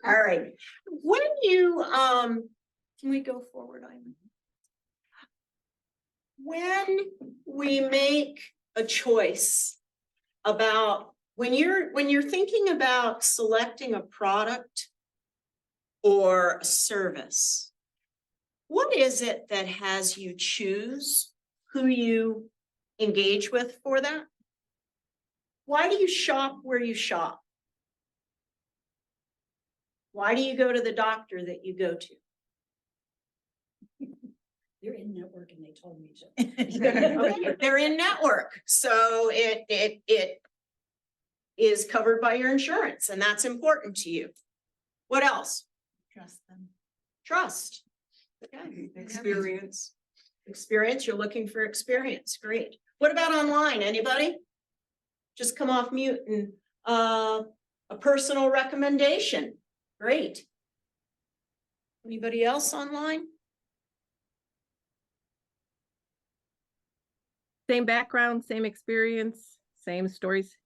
All right. When you, can we go forward, Ivan? When we make a choice about, when you're thinking about selecting a product or a service, what is it that has you choose who you engage with for that? Why do you shop where you shop? Why do you go to the doctor that you go to? They're in network and they told me to. Okay, they're in network, so it is covered by your insurance, and that's important to you. What else? Trust them. Trust. Okay. Experience. Experience, you're looking for experience. Great. What about online? Anybody? Just come off mute and a personal recommendation. Great. Anybody else online? Same background, same experience, same stories.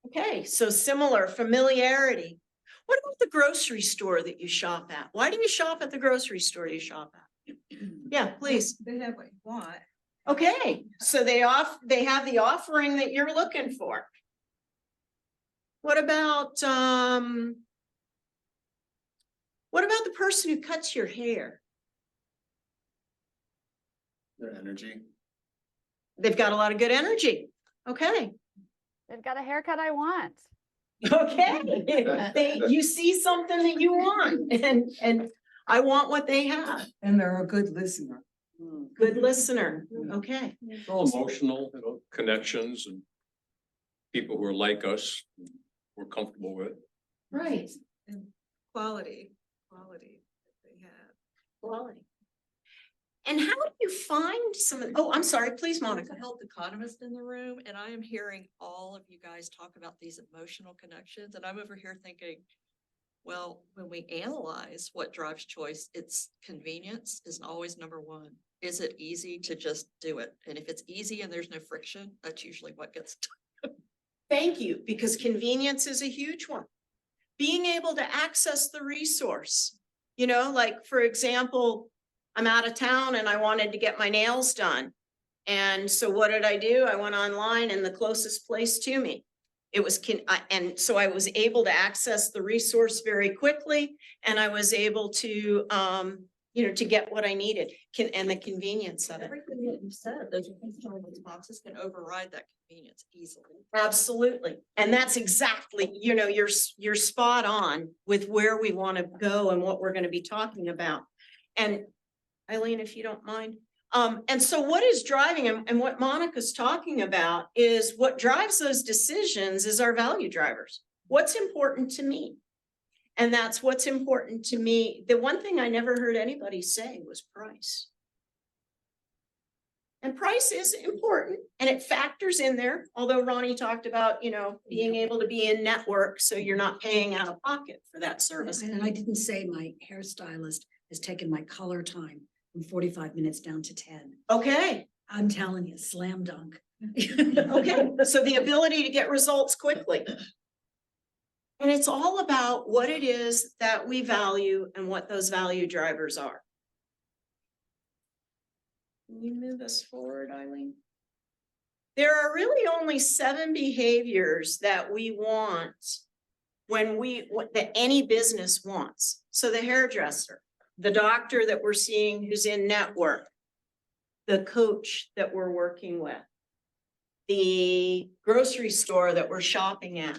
Okay, so similar familiarity. What about the grocery store that you shop at? Why do you shop at the grocery store you shop at? Yeah, please. They have what you want. Okay, so they have the offering that you're looking for. What about the person who cuts your hair? Their energy. They've got a lot of good energy. Okay. They've got a haircut I want. Okay. You see something that you want, and I want what they have. And they're a good listener. Good listener. Okay. It's all emotional, connections and people who are like us, we're comfortable with. Right. And quality that they have. Quality. And how do you find some of, oh, I'm sorry, please, Monica. A health economist in the room, and I am hearing all of you guys talk about these emotional connections, and I'm over here thinking, well, when we analyze what drives choice, it's convenience is always number one. Is it easy to just do it? And if it's easy and there's no friction, that's usually what gets done. Thank you, because convenience is a huge one. Being able to access the resource, like, for example, I'm out of town and I wanted to get my nails done. And so what did I do? I went online, and the closest place to me, it was, and so I was able to access the resource very quickly, and I was able to, to get what I needed, and the convenience of it. Everything that you said, those emotional responses can override that convenience easily. Absolutely. And that's exactly, you're spot on with where we want to go and what we're going to be talking about. And Eileen, if you don't mind. And so what is driving and what Monica's talking about is what drives those decisions is our value drivers. What's important to me? And that's what's important to me. The one thing I never heard anybody say was price. And price is important, and it factors in there. Although Ronnie talked about, being able to be in network, so you're not paying out of pocket for that service. And I didn't say my hairstylist has taken my color time from 45 minutes down to 10. Okay. I'm telling you, slam dunk. Okay. So the ability to get results quickly. And it's all about what it is that we value and what those value drivers are. Can you move us forward, Eileen? There are really only 7 behaviors that we want that any business wants. So the hairdresser, the doctor that we're seeing who's in network, the coach that we're working with, the grocery store that we're shopping at.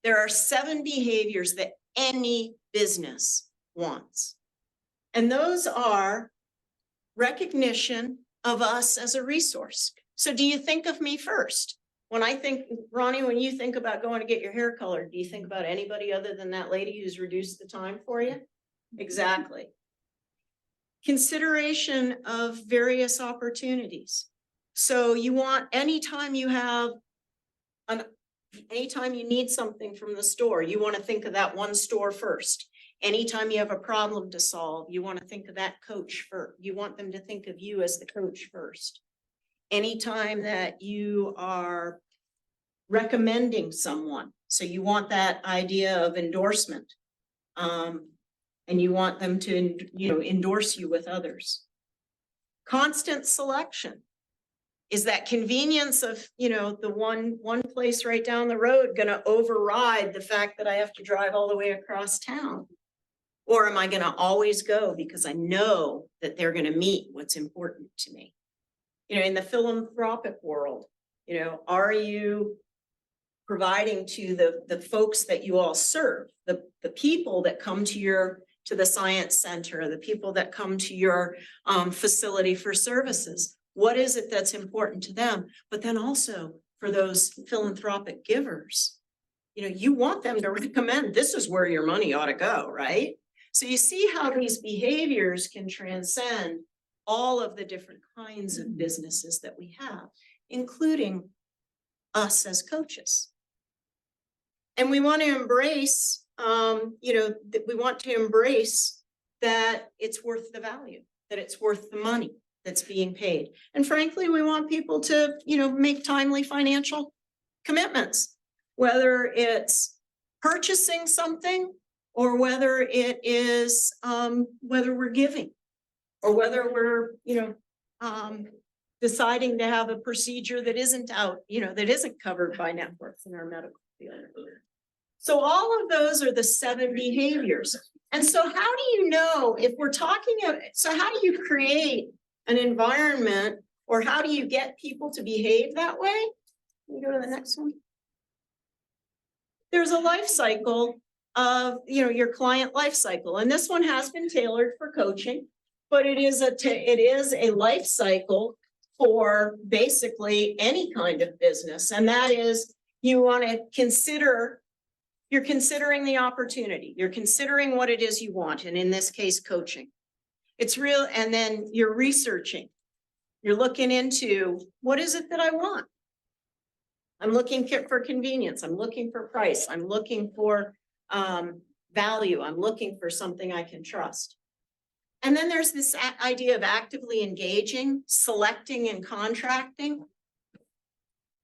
There are 7 behaviors that any business wants. And those are recognition of us as a resource. So do you think of me first? When I think, Ronnie, when you think about going to get your hair colored, do you think about anybody other than that lady who's reduced the time for you? Exactly. Consideration of various opportunities. So you want, anytime you need something from the store, you want to think of that one store first. Anytime you have a problem to solve, you want to think of that coach first. You want them to think of you as the coach first. Anytime that you are recommending someone, so you want that idea of endorsement. And you want them to, endorse you with others. Constant selection. Is that convenience of, the one place right down the road gonna override the fact that I have to drive all the way across town? Or am I gonna always go because I know that they're gonna meet what's important to me? In the philanthropic world, are you providing to the folks that you all serve, the people that come to the science center, the people that come to your facility for services? What is it that's important to them? But then also for those philanthropic givers, you want them to recommend this is where your money ought to go, right? So you see how these behaviors can transcend all of the different kinds of businesses that we have, including us as coaches. And we want to embrace, we want to embrace that it's worth the value, that it's worth the money that's being paid. And frankly, we want people to, make timely financial commitments, whether it's purchasing something or whether it is, whether we're giving or whether we're, deciding to have a procedure that isn't out, that isn't covered by networks in our medical field. So all of those are the 7 behaviors. And so how do you know if we're talking about, so how do you create an environment or how do you get people to behave that way? Can you go to the next one? There's a life cycle of, your client life cycle. And this one has been tailored for coaching, but it is a life cycle for basically any kind of business. And that is, you want to consider, you're considering the opportunity. You're considering what it is you want. And in this case, coaching. It's real. And then you're researching. You're looking into what is it that I want? I'm looking for convenience. I'm looking for price. I'm looking for value. I'm looking for something I can trust. And then there's this idea of actively engaging, selecting and contracting,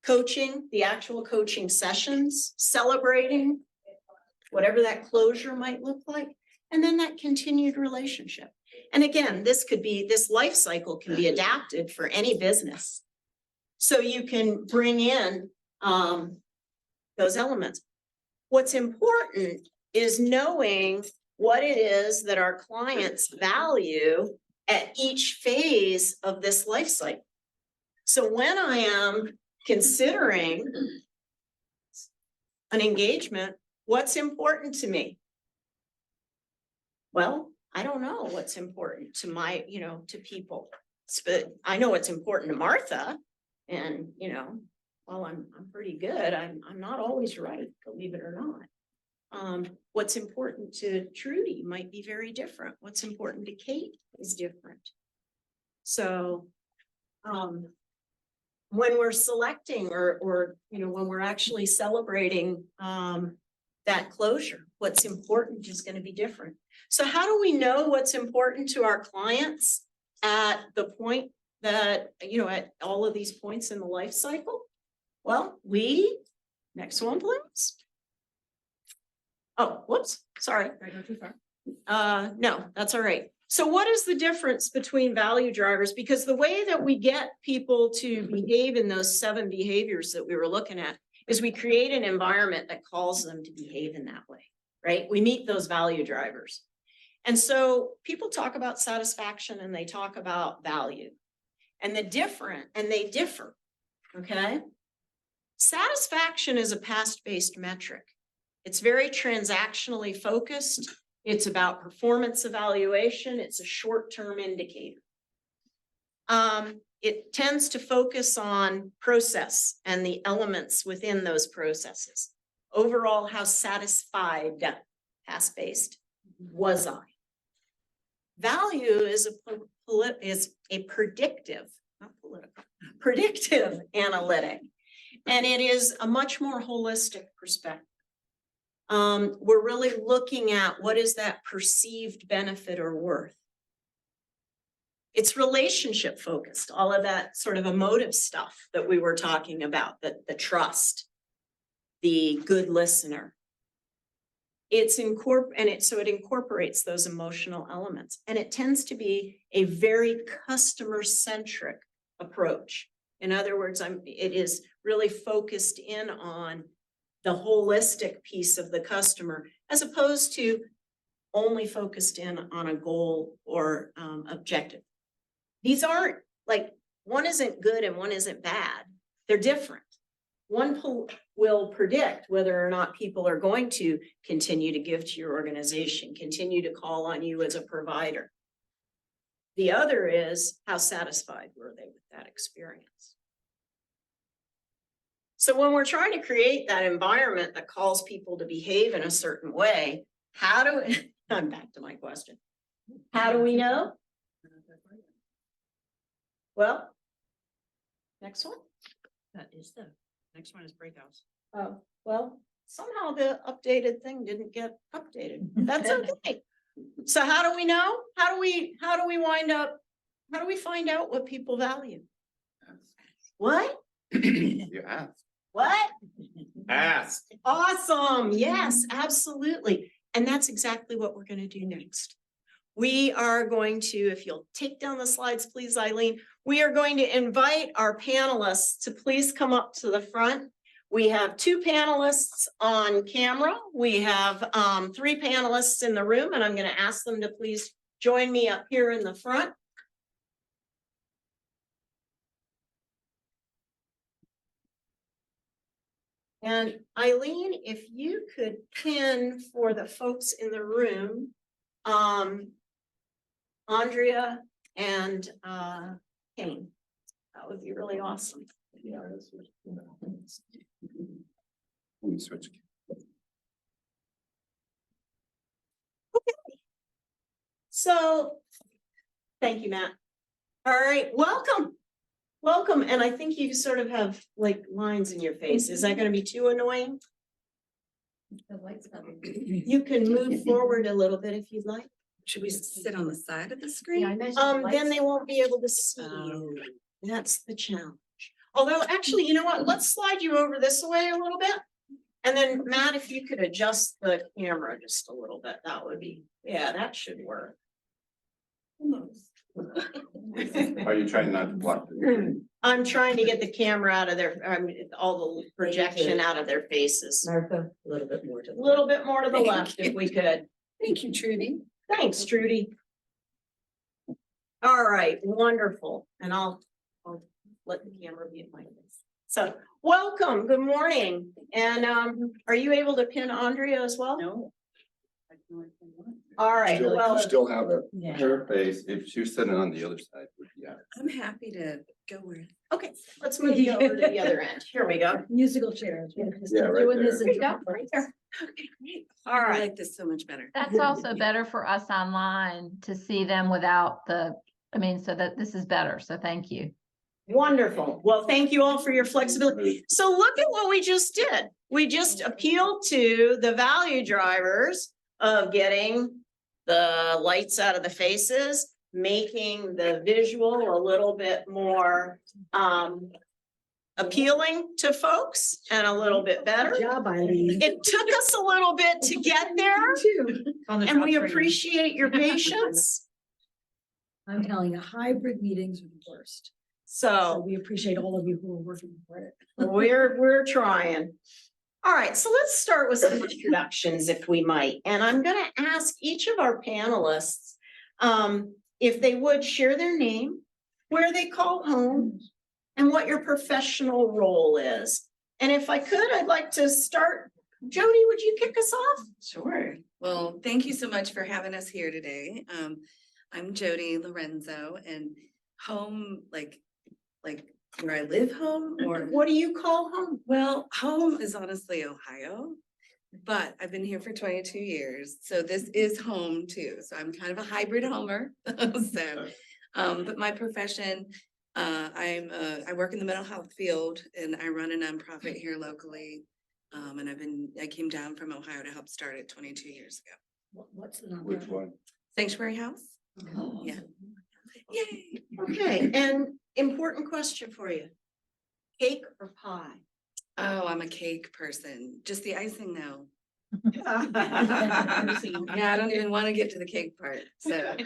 coaching, the actual coaching sessions, celebrating, whatever that closure might look like, and then that continued relationship. And again, this life cycle can be adapted for any business. So you can bring in those elements. What's important is knowing what it is that our clients value at each phase of this life cycle. So when I am considering an engagement, what's important to me? Well, I don't know what's important to my, to people. But I know what's important to Martha. And, while I'm pretty good, I'm not always right, believe it or not. What's important to Trudy might be very different. What's important to Kate is different. So, when we're selecting or when we're actually celebrating that closure, what's important is going to be different. So how do we know what's important to our clients at the point that, at all of these points in the life cycle? Well, next one, please. Oh, whoops, sorry. Did I go too far? No, that's all right. So what is the difference between value drivers? Because the way that we get people to behave in those 7 behaviors that we were looking at is we create an environment that calls them to behave in that way, right? We meet those value drivers. And so people talk about satisfaction and they talk about value and they differ, okay? Satisfaction is a past-based metric. It's very transactionally focused. It's about performance evaluation. It's a short-term indicator. It tends to focus on process and the elements within those processes. Overall, how satisfied, past-based, was I? Value is a predictive, not political, predictive analytic. And it is a much more holistic perspective. We're really looking at what is that perceived benefit or worth. It's relationship focused, all of that sort of emotive stuff that we were talking about, the trust, the good listener. so it incorporates those emotional elements, and it tends to be a very customer-centric approach. In other words, it is really focused in on the holistic piece of the customer, as opposed to only focused in on a goal or objective. These aren't like, one isn't good and one isn't bad. They're different. One will predict whether or not people are going to continue to give to your organization, continue to call on you as a provider. The other is, how satisfied were they with that experience? So when we're trying to create that environment that calls people to behave in a certain way, I'm back to my question. How do we know? Well, next one. That is the, next one is breakouts. Oh, well, somehow the updated thing didn't get updated. That's okay. So how do we know? How do we find out what people value? What? You ask. What? Ask. Awesome. Yes, absolutely. And that's exactly what we're going to do next. We are going to, if you'll take down the slides, please, Eileen, we are going to invite our panelists to please come up to the front. We have 2 panelists on camera. We have 3 panelists in the room, and I'm going to ask them to please join me up here in the front. And Eileen, if you could pin for the folks in the room, Andrea and Kane, that would be really awesome. Let me switch. So, thank you, Matt. All right, welcome. Welcome, and I think you sort of have like lines in your face. Is that gonna be too annoying? The lights coming. You can move forward a little bit if you'd like. Should we sit on the side of the screen? Then they won't be able to see you. That's the challenge. Although, actually, you know what? Let's slide you over this way a little bit. And then Matt, if you could adjust the camera just a little bit, that would be, yeah, that should work. Are you trying not to block the? I'm trying to get the camera out of their, all the projection out of their faces. Martha, a little bit more to A little bit more to the left if we could. Thank you, Trudy. Thanks, Trudy. All right, wonderful. And I'll let the camera be in my face. So, welcome, good morning. And are you able to pin Andrea as well? No. All right, well, Still have it. Yeah. Her face, if she was sitting on the other side, yeah. I'm happy to go where. okay, let's move you over to the other end. Here we go. Musical chairs. Yeah, right Doing there. this in There you go, July. right there. Okay, great. All I right. like this so much better. That's also better for us online to see them without so that this is better. So thank you. Wonderful. Well, thank you all for your flexibility. So look at what we just did. We just appealed to the value drivers of getting the lights out of the faces, making the visual a little bit more appealing to folks and a little bit better. Good job, Eileen. It took us a little bit to get there, and we appreciate your patience. I'm telling you, hybrid meetings are the worst. So So we appreciate all of you who are working for it. we're trying. All right, so let's start with some introductions if we might. And I'm gonna ask each of our panelists if they would share their name, where they call home, and what your professional role is. And if I could, I'd like to start. Jody, would you kick us off? Sure. Well, thank you so much for having us here today. I'm Jody Lorenzo, and home, like where I live home, or, What do you call home? well, home is honestly Ohio, but I've been here for 22 years, so this is home too. So I'm kind of a hybrid homer. So, but my profession, I work in the mental health field, and I run a nonprofit here locally. And I came down from Ohio to help start it 22 years ago. What's the number? Which one? Sanctuary House. Yeah. Yay. Okay, and important question for you. Cake or pie? Oh, I'm a cake person. Just the icing though. Yeah, I don't even want to get to the cake part, so.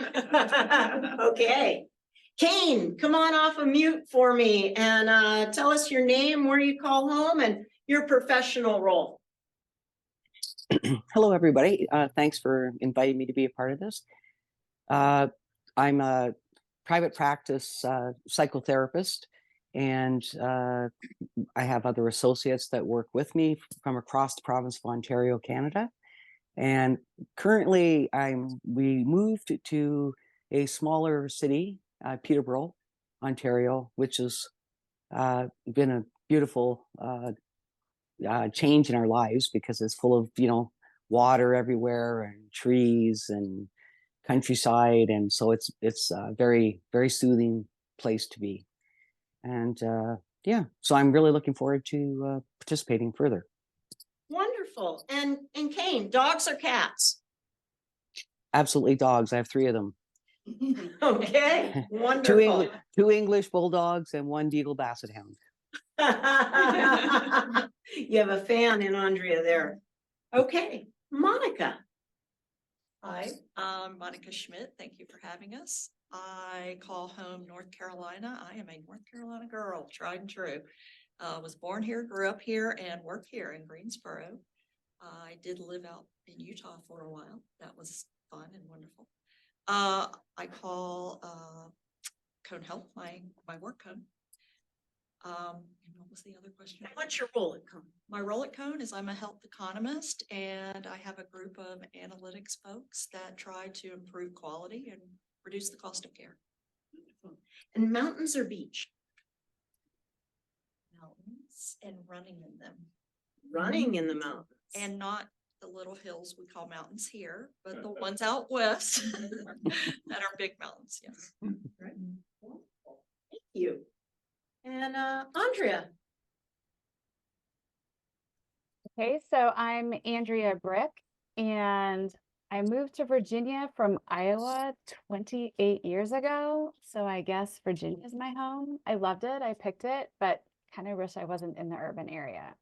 Okay. Kane, come on off of mute for me and tell us your name, where you call home, and your professional role. Hello, everybody. Thanks for inviting me to be a part of this. I'm a private practice psychotherapist, and I have other associates that work with me from across the province of Ontario, Canada. And currently, we moved to a smaller city, Peterborough, Ontario, which has been a beautiful change in our lives because it's full of, water everywhere and trees and countryside. And so it's a very, very soothing place to be. And yeah, so I'm really looking forward to participating further. Wonderful. And Kane, dogs or cats? Absolutely dogs. I have 3 of them. Okay, 2 wonderful. English bulldogs and 1 Beagle Basset Hound. You have a fan in Andrea there. Okay, Monica. Hi, I'm Monica Schmidt. Thank you for having us. I call home North Carolina. I am a North Carolina girl, tried and true. Was born here, grew up here, and work here in Greensboro. I did live out in Utah for a while. That was fun and wonderful. I call Cone Health my work home. And what was the other question? What's your role at Cone? My role at Cone is I'm a health economist, and I have a group of analytics folks that try to improve quality and reduce the cost of care. And mountains or beach? Mountains and running in them, Running in the mountains. and not the little hills we call mountains here, but the ones out west that are big mountains. Yes. Right. Wonderful. Thank you. And Andrea. Okay, so I'm Andrea Brick, and I moved to Virginia from Iowa 28 years ago. So I guess Virginia is my home. I loved it. I picked it, but kind of wish I wasn't in the urban area.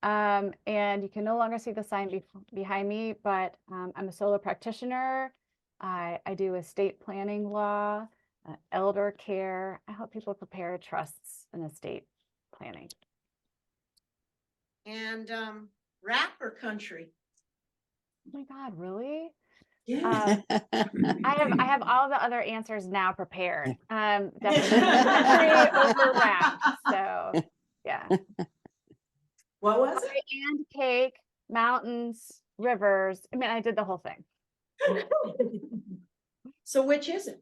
And you can no longer see the sign behind me, but I'm a solo practitioner. I do estate planning law, elder care. I help people prepare trusts and estate planning. And rap or country? Oh my God, really? Yeah. I have all the other answers now prepared. Definitely country over rap. So yeah. What was it? And cake, mountains, rivers. I mean, I did the whole thing. So which is it?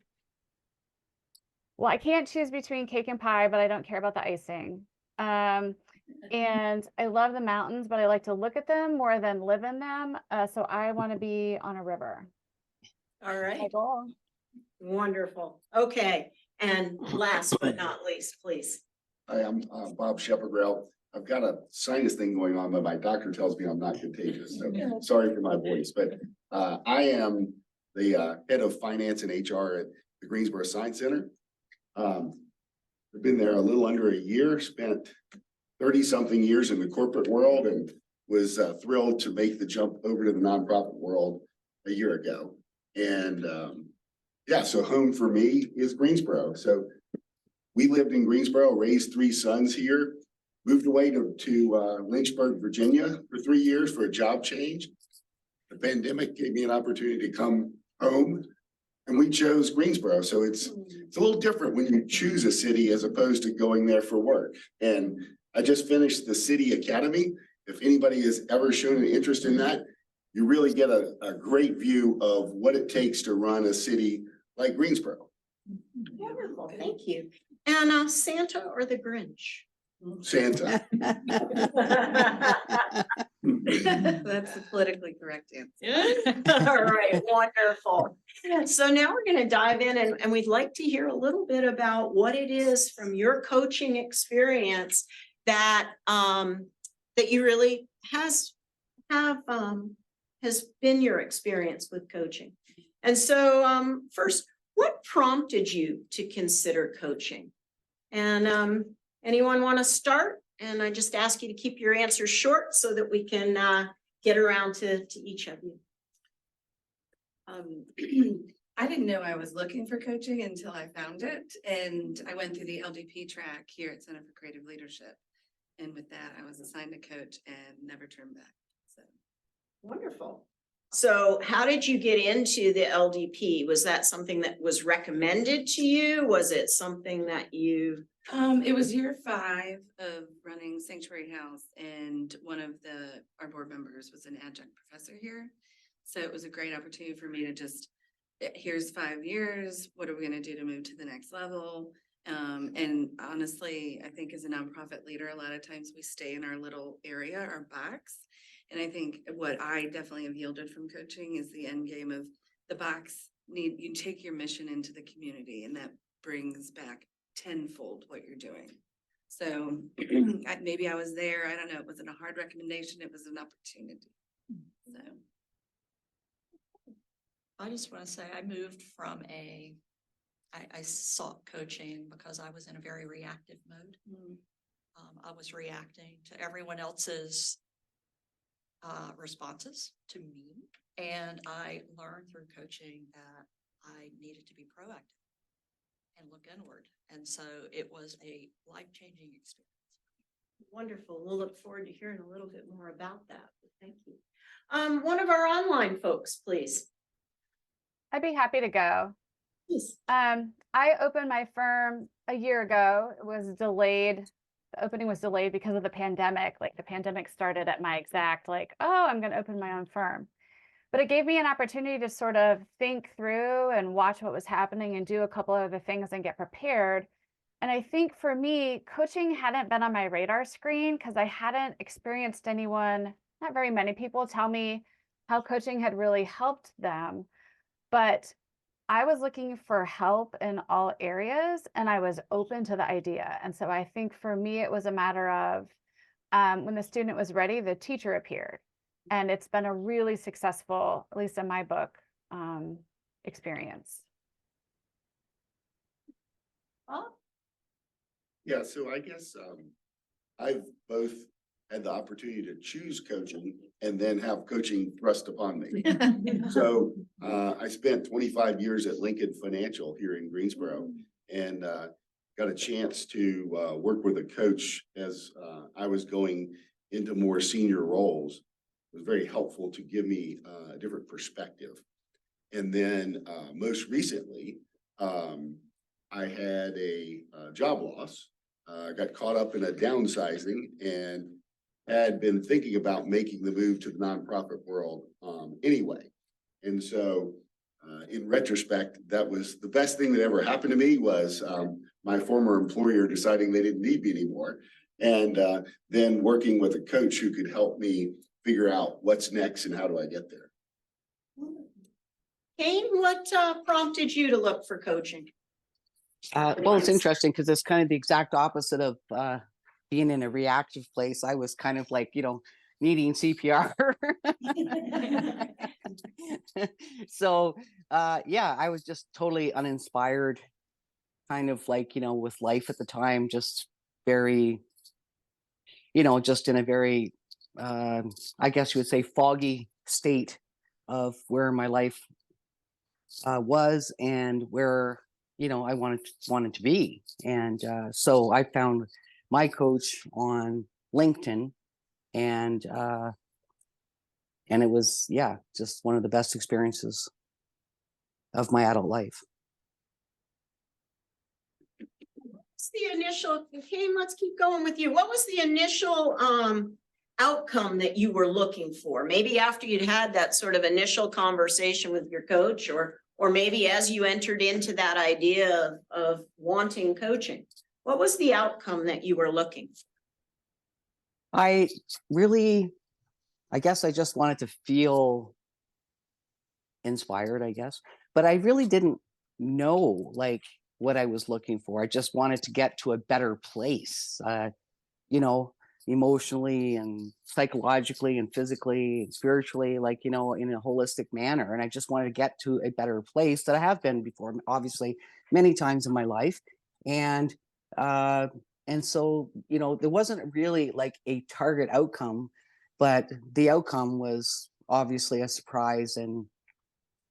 Well, I can't choose between cake and pie, but I don't care about the icing. And I love the mountains, but I like to look at them more than live in them. So I want to be on a river. All My right. goal. Wonderful. Okay. And last but not least, please. Hi, I'm Bob Shepherd-Rell. I've got a sinus thing going on, but my doctor tells me I'm not contagious. So sorry for my voice, but I am the head of finance and HR at the Greensboro Science Center. I've been there a little under a year, spent 30-something years in the corporate world, and was thrilled to make the jump over to the nonprofit world a year ago. And yeah, so home for me is Greensboro. So we lived in Greensboro, raised 3 sons here, moved away to Lynchburg, Virginia for 3 years for a job change. The pandemic gave me an opportunity to come home, and we chose Greensboro. So it's a little different when you choose a city as opposed to going there for work. And I just finished the City Academy. If anybody has ever shown an interest in that, you really get a great view of what it takes to run a city like Greensboro. Wonderful. Thank you. And Santa or the Grinch? Santa. That's the politically correct answer. All right, wonderful. So now we're going to dive in and we'd like to hear a little bit about what it is from your coaching experience that that you really has been your experience with coaching. And so first, what prompted you to consider coaching? And anyone want to start? And I just ask you to keep your answers short so that we can get around to each of you. I didn't know I was looking for coaching until I found it, and I went through the LDP track here at Center for Creative Leadership. And with that, I was assigned a coach and never turned back, so. Wonderful. So how did you get into the LDP? Was that something that was recommended to you? Was it something that you? It was year 5 of running Sanctuary House, and one of our board members was an adjunct professor here. So it was a great opportunity for me to just, here's 5 years, what are we gonna do to move to the next level? And honestly, I think as a nonprofit leader, a lot of times we stay in our little area, our box. And I think what I definitely have yielded from coaching is the end game of the box you take your mission into the community, and that brings back tenfold what you're doing. So maybe I was there. I don't know. It wasn't a hard recommendation. It was an opportunity. So. I just want to say I moved from I sought coaching because I was in a very reactive mode. I was reacting to everyone else's responses to me. And I learned through coaching that I needed to be proactive and look inward. And so it was a life-changing experience. Wonderful. We'll look forward to hearing a little bit more about that. Thank you. One of our online folks, please. I'd be happy to go. Yes. I opened my firm a year ago. It was delayed. The opening was delayed because of the pandemic. Like the pandemic started at my exact oh, I'm going to open my own firm. But it gave me an opportunity to sort of think through and watch what was happening and do a couple of other things and get prepared. And I think for me, coaching hadn't been on my radar screen because I hadn't experienced anyone, not very many people, tell me how coaching had really helped them. But I was looking for help in all areas, and I was open to the idea. And so I think for me, it was a matter of when the student was ready, the teacher appeared. And it's been a really successful, at least in my book, experience. Yeah, so I guess I've both had the opportunity to choose coaching and then have coaching thrust upon me. So I spent 25 years at Lincoln Financial here in Greensboro, and got a chance to work with a coach as I was going into more senior roles. It was very helpful to give me a different perspective. And then most recently, I had a job loss, got caught up in a downsizing, and had been thinking about making the move to the nonprofit world anyway. And so in retrospect, that was the best thing that ever happened to me was my former employer deciding they didn't need me anymore. And then working with a coach who could help me figure out what's next and how do I get there. Kane, what prompted you to look for coaching? Well, it's interesting because it's kind of the exact opposite of being in a reactive place. I was kind of needing CPR. So yeah, I was just totally uninspired, kind of with life at the time, just very, just in a very, I guess you would say, foggy state of where my life was and where I wanted to be. And so I found my coach on LinkedIn, and it was, yeah, just one of the best experiences of my adult life. What's the initial, Kane, let's keep going with you. What was the initial outcome that you were looking for? Maybe after you'd had that sort of initial conversation with your coach, or maybe as you entered into that idea of wanting coaching, what was the outcome that you were looking for? I guess I just wanted to feel inspired, I guess, but I really didn't know what I was looking for. I just wanted to get to a better place, emotionally and psychologically and physically and spiritually, in a holistic manner. And I just wanted to get to a better place that I have been before, obviously, many times in my life. And so, there wasn't really a target outcome, but the outcome was obviously a surprise and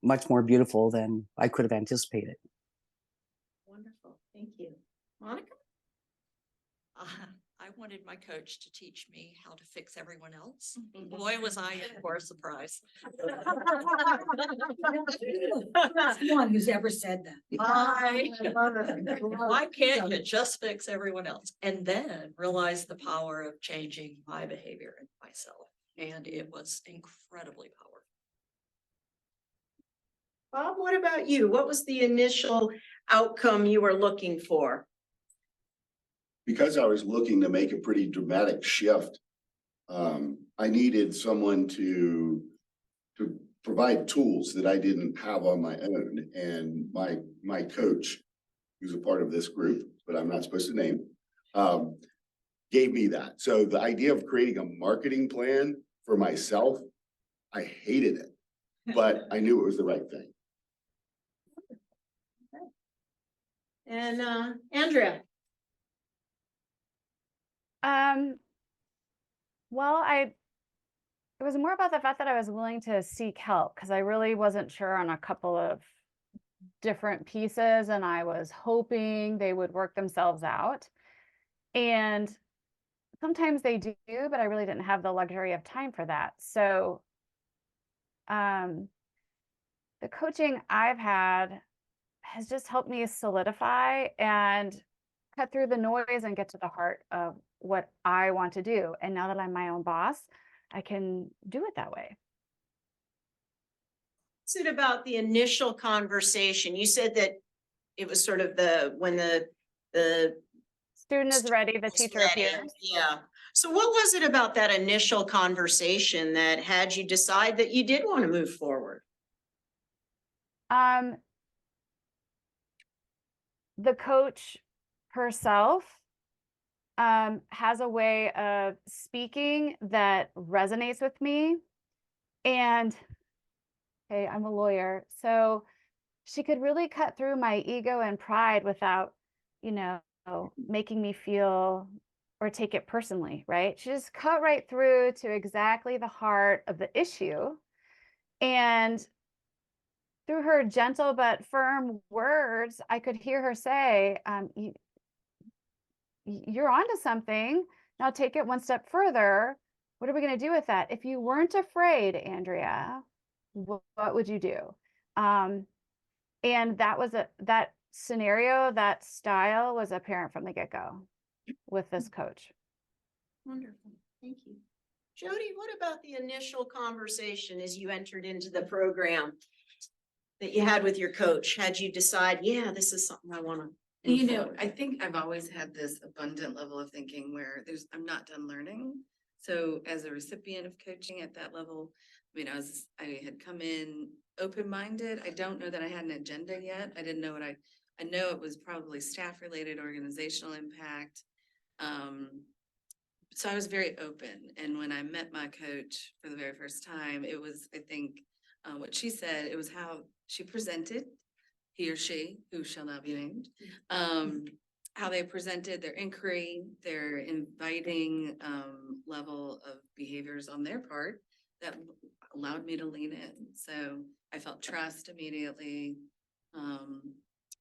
much more beautiful than I could have anticipated. Wonderful, thank you. Monica? I wanted my coach to teach me how to fix everyone else. Boy, was I in for a surprise. One who's ever said that. Why can't you just fix everyone else? And then realize the power of changing my behavior and myself. And it was incredibly powerful. Bob, what about you? What was the initial outcome you were looking for? Because I was looking to make a pretty dramatic shift, I needed someone to provide tools that I didn't have on my own. And my coach, who's a part of this group, but I'm not supposed to name, gave me that. So the idea of creating a marketing plan for myself, I hated it, but I knew it was the right thing. And Andrea? Well, it was more about the fact that I was willing to seek help because I really wasn't sure on a couple of different pieces and I was hoping they would work themselves out. And sometimes they do, but I really didn't have the luxury of time for that. So the coaching I've had has just helped me solidify and cut through the noise and get to the heart of what I want to do. And now that I'm my own boss, I can do it that way. What's it about the initial conversation? You said that it was sort of when the Student is ready, the was teacher ready. appears. Yeah. So what was it about that initial conversation that had you decide that you did want to move forward? The coach herself has a way of speaking that resonates with me. And hey, I'm a lawyer, so she could really cut through my ego and pride without, making me feel or take it personally, right? She just cut right through to exactly the heart of the issue. And through her gentle but firm words, I could hear her say, you're onto something. Now take it one step further. What are we going to do with that? If you weren't afraid, Andrea, what would you do? And that scenario, that style was apparent from the get-go with this coach. Wonderful. Thank you. Jody, what about the initial conversation as you entered into the program that you had with your coach? Had you decide, yeah, this is something I want to? I think I've always had this abundant level of thinking where I'm not done learning. So as a recipient of coaching at that level, I had come in open-minded. I don't know that I had an agenda yet. I didn't know I know it was probably staff related, organizational impact. So I was very open. And when I met my coach for the very first time, it was, I think, what she said, it was how she presented, he or she, who shall not be named, how they presented their inquiry, their inviting level of behaviors on their part that allowed me to lean in. So I felt trust immediately.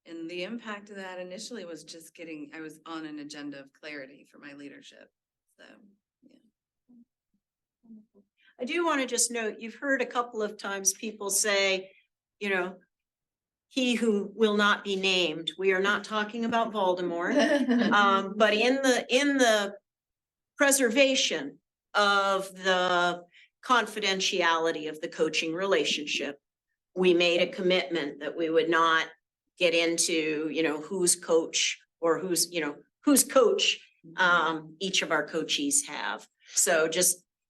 And the impact of that initially was just I was on an agenda of clarity for my leadership. So, yeah. I do want to just note, you've heard a couple of times people say, he who will not be named. We are not talking about Voldemort. But in the preservation of the confidentiality of the coaching relationship, we made a commitment that we would not get into, whose coach or whose coach each of our coachees have. So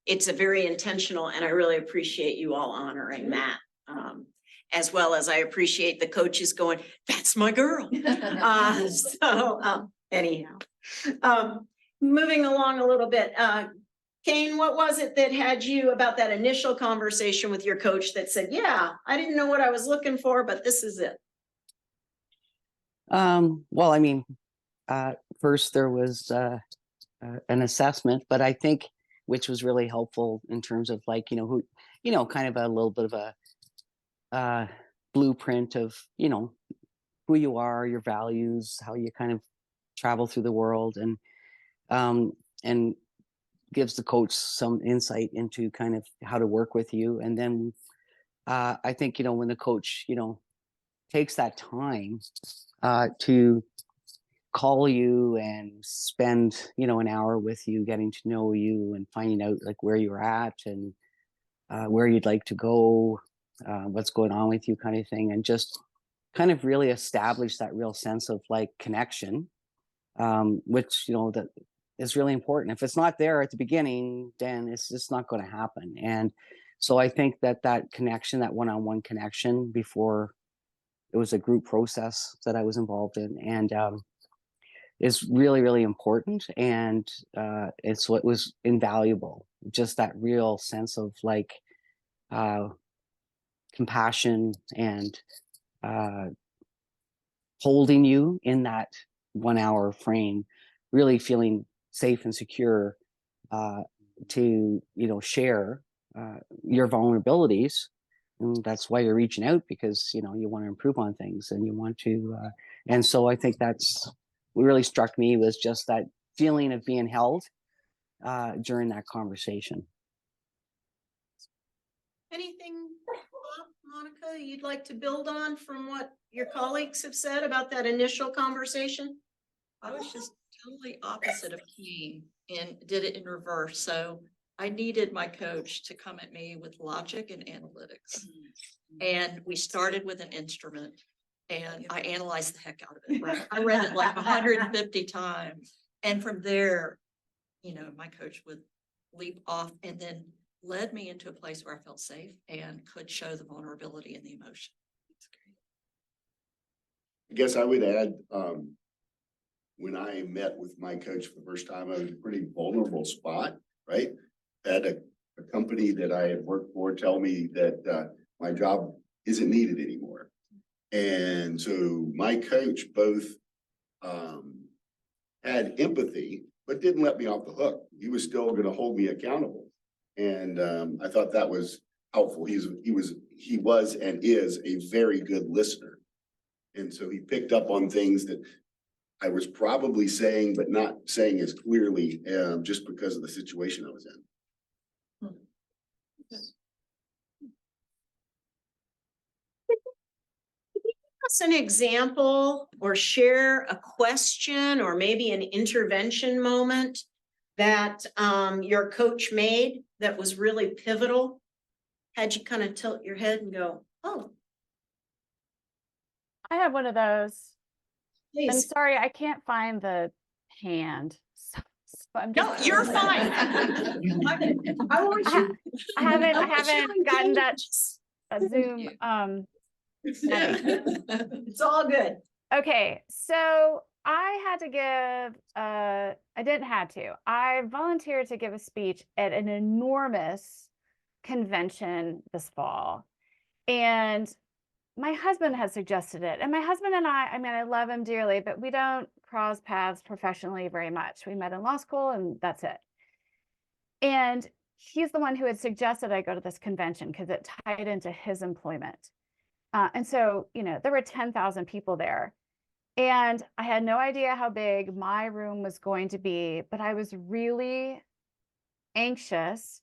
it's a very intentional, and I really appreciate you all honoring that. As well as I appreciate the coaches going, that's my girl. Anyhow, moving along a little bit, Kane, what was it that had you about that initial conversation with your coach that said, yeah, I didn't know what I was looking for, but this is it? Well, first there was an assessment, but I think which was really helpful in terms of like, who, kind of a little bit of a blueprint of, who you are, your values, how you kind of travel through the world, and gives the coach some insight into kind of how to work with you. And then I think, when the coach, takes that time to call you and spend, an hour with you, getting to know you and finding out like where you're at and where you'd like to go, what's going on with you kind of thing. And just kind of really establish that real sense of like connection, which, that is really important. If it's not there at the beginning, then it's just not going to happen. And so I think that connection, that one-on-one connection before it was a group process that I was involved in, and is really, really important. And it's what was invaluable, just that real sense of like compassion and holding you in that 1 hour frame, really feeling safe and secure to, share your vulnerabilities. And that's why you're reaching out, because, you want to improve on things and you want to, and so I think that's what really struck me, was just that feeling of being held during that conversation. Anything, Monica, you'd like to build on from what your colleagues have said about that initial conversation? I was just totally opposite of keen and did it in reverse. So I needed my coach to come at me with logic and analytics. And we started with an instrument and I analyzed the heck out of it. Right? I read it like 150 times. And from there, my coach would leap off and then led me into a place where I felt safe and could show the vulnerability and the emotion. I guess I would add, when I met with my coach for the first time, I was in a pretty vulnerable spot, right? Had a company that I had worked for tell me that my job isn't needed anymore. And so my coach both had empathy, but didn't let me off the hook. He was still going to hold me accountable. And I thought that was helpful. He was and is a very good listener. And so he picked up on things that I was probably saying, but not saying as clearly, just because of the situation I was in. Us an example or share a question or maybe an intervention moment that your coach made that was really pivotal? Had you kind of tilt your head and go, oh, I have one of those. I'm please. sorry, I can't find the hand. So I'm No, just you're like- fine. I want you. I haven't I want you gotten engaged. that Zoom. It's all good. Okay, so I didn't have to. I volunteered to give a speech at an enormous convention this fall. And my husband had suggested it. And my husband and I mean, I love him dearly, but we don't cross paths professionally very much. We met in law school and that's it. And he's the one who had suggested I go to this convention because it tied into his employment. And so, there were 10,000 people there. And I had no idea how big my room was going to be, but I was really anxious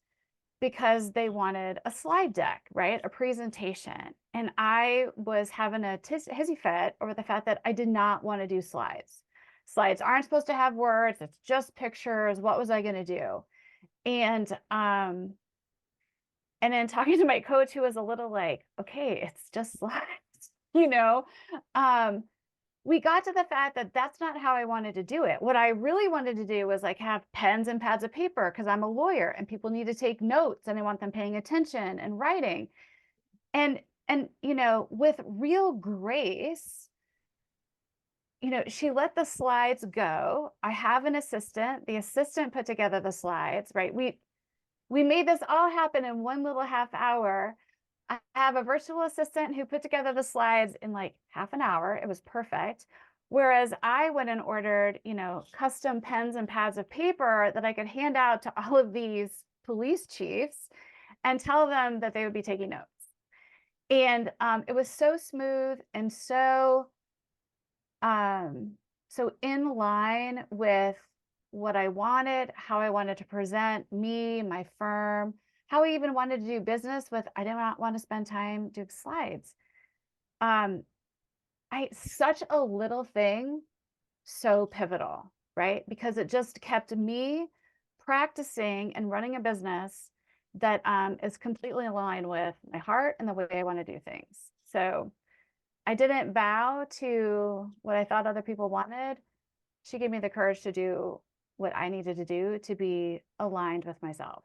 because they wanted a slide deck, right? A presentation. And I was having a hissy fit over the fact that I did not want to do slides. Slides aren't supposed to have words. It's just pictures. What was I going to do? And then talking to my coach, who was a little like, okay, it's just slides, we got to the fact that that's not how I wanted to do it. What I really wanted to do was like have pens and pads of paper because I'm a lawyer and people need to take notes and I want them paying attention and writing. And with real grace, she let the slides go. I have an assistant. The assistant put together the slides, right? We made this all happen in one little half hour. I have a virtual assistant who put together the slides in like half an hour. It was perfect. Whereas I went and ordered, custom pens and pads of paper that I could hand out to all of these police chiefs and tell them that they would be taking notes. And it was so smooth and so in line with what I wanted, how I wanted to present me, my firm, how I even wanted to do business with. I did not want to spend time doing slides. Such a little thing, so pivotal, right? Because it just kept me practicing and running a business that is completely aligned with my heart and the way I want to do things. So I didn't bow to what I thought other people wanted. She gave me the courage to do what I needed to do to be aligned with myself.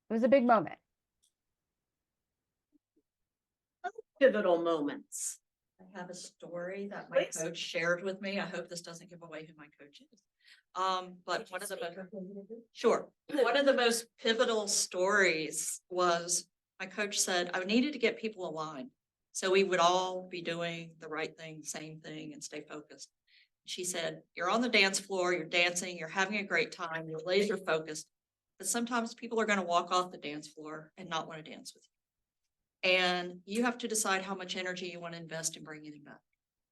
It was a big moment. Pivotal moments. I have a story that my Please. coach shared with me. I hope this doesn't give away who my coach is. But one of the most pivotal stories was my coach said I needed to get people aligned. So we would all be doing the right thing, same thing, and stay focused. She said, you're on the dance floor, you're dancing, you're having a great time, you're laser focused. But sometimes people are going to walk off the dance floor and not want to dance with you. And you have to decide how much energy you want to invest in bringing it back.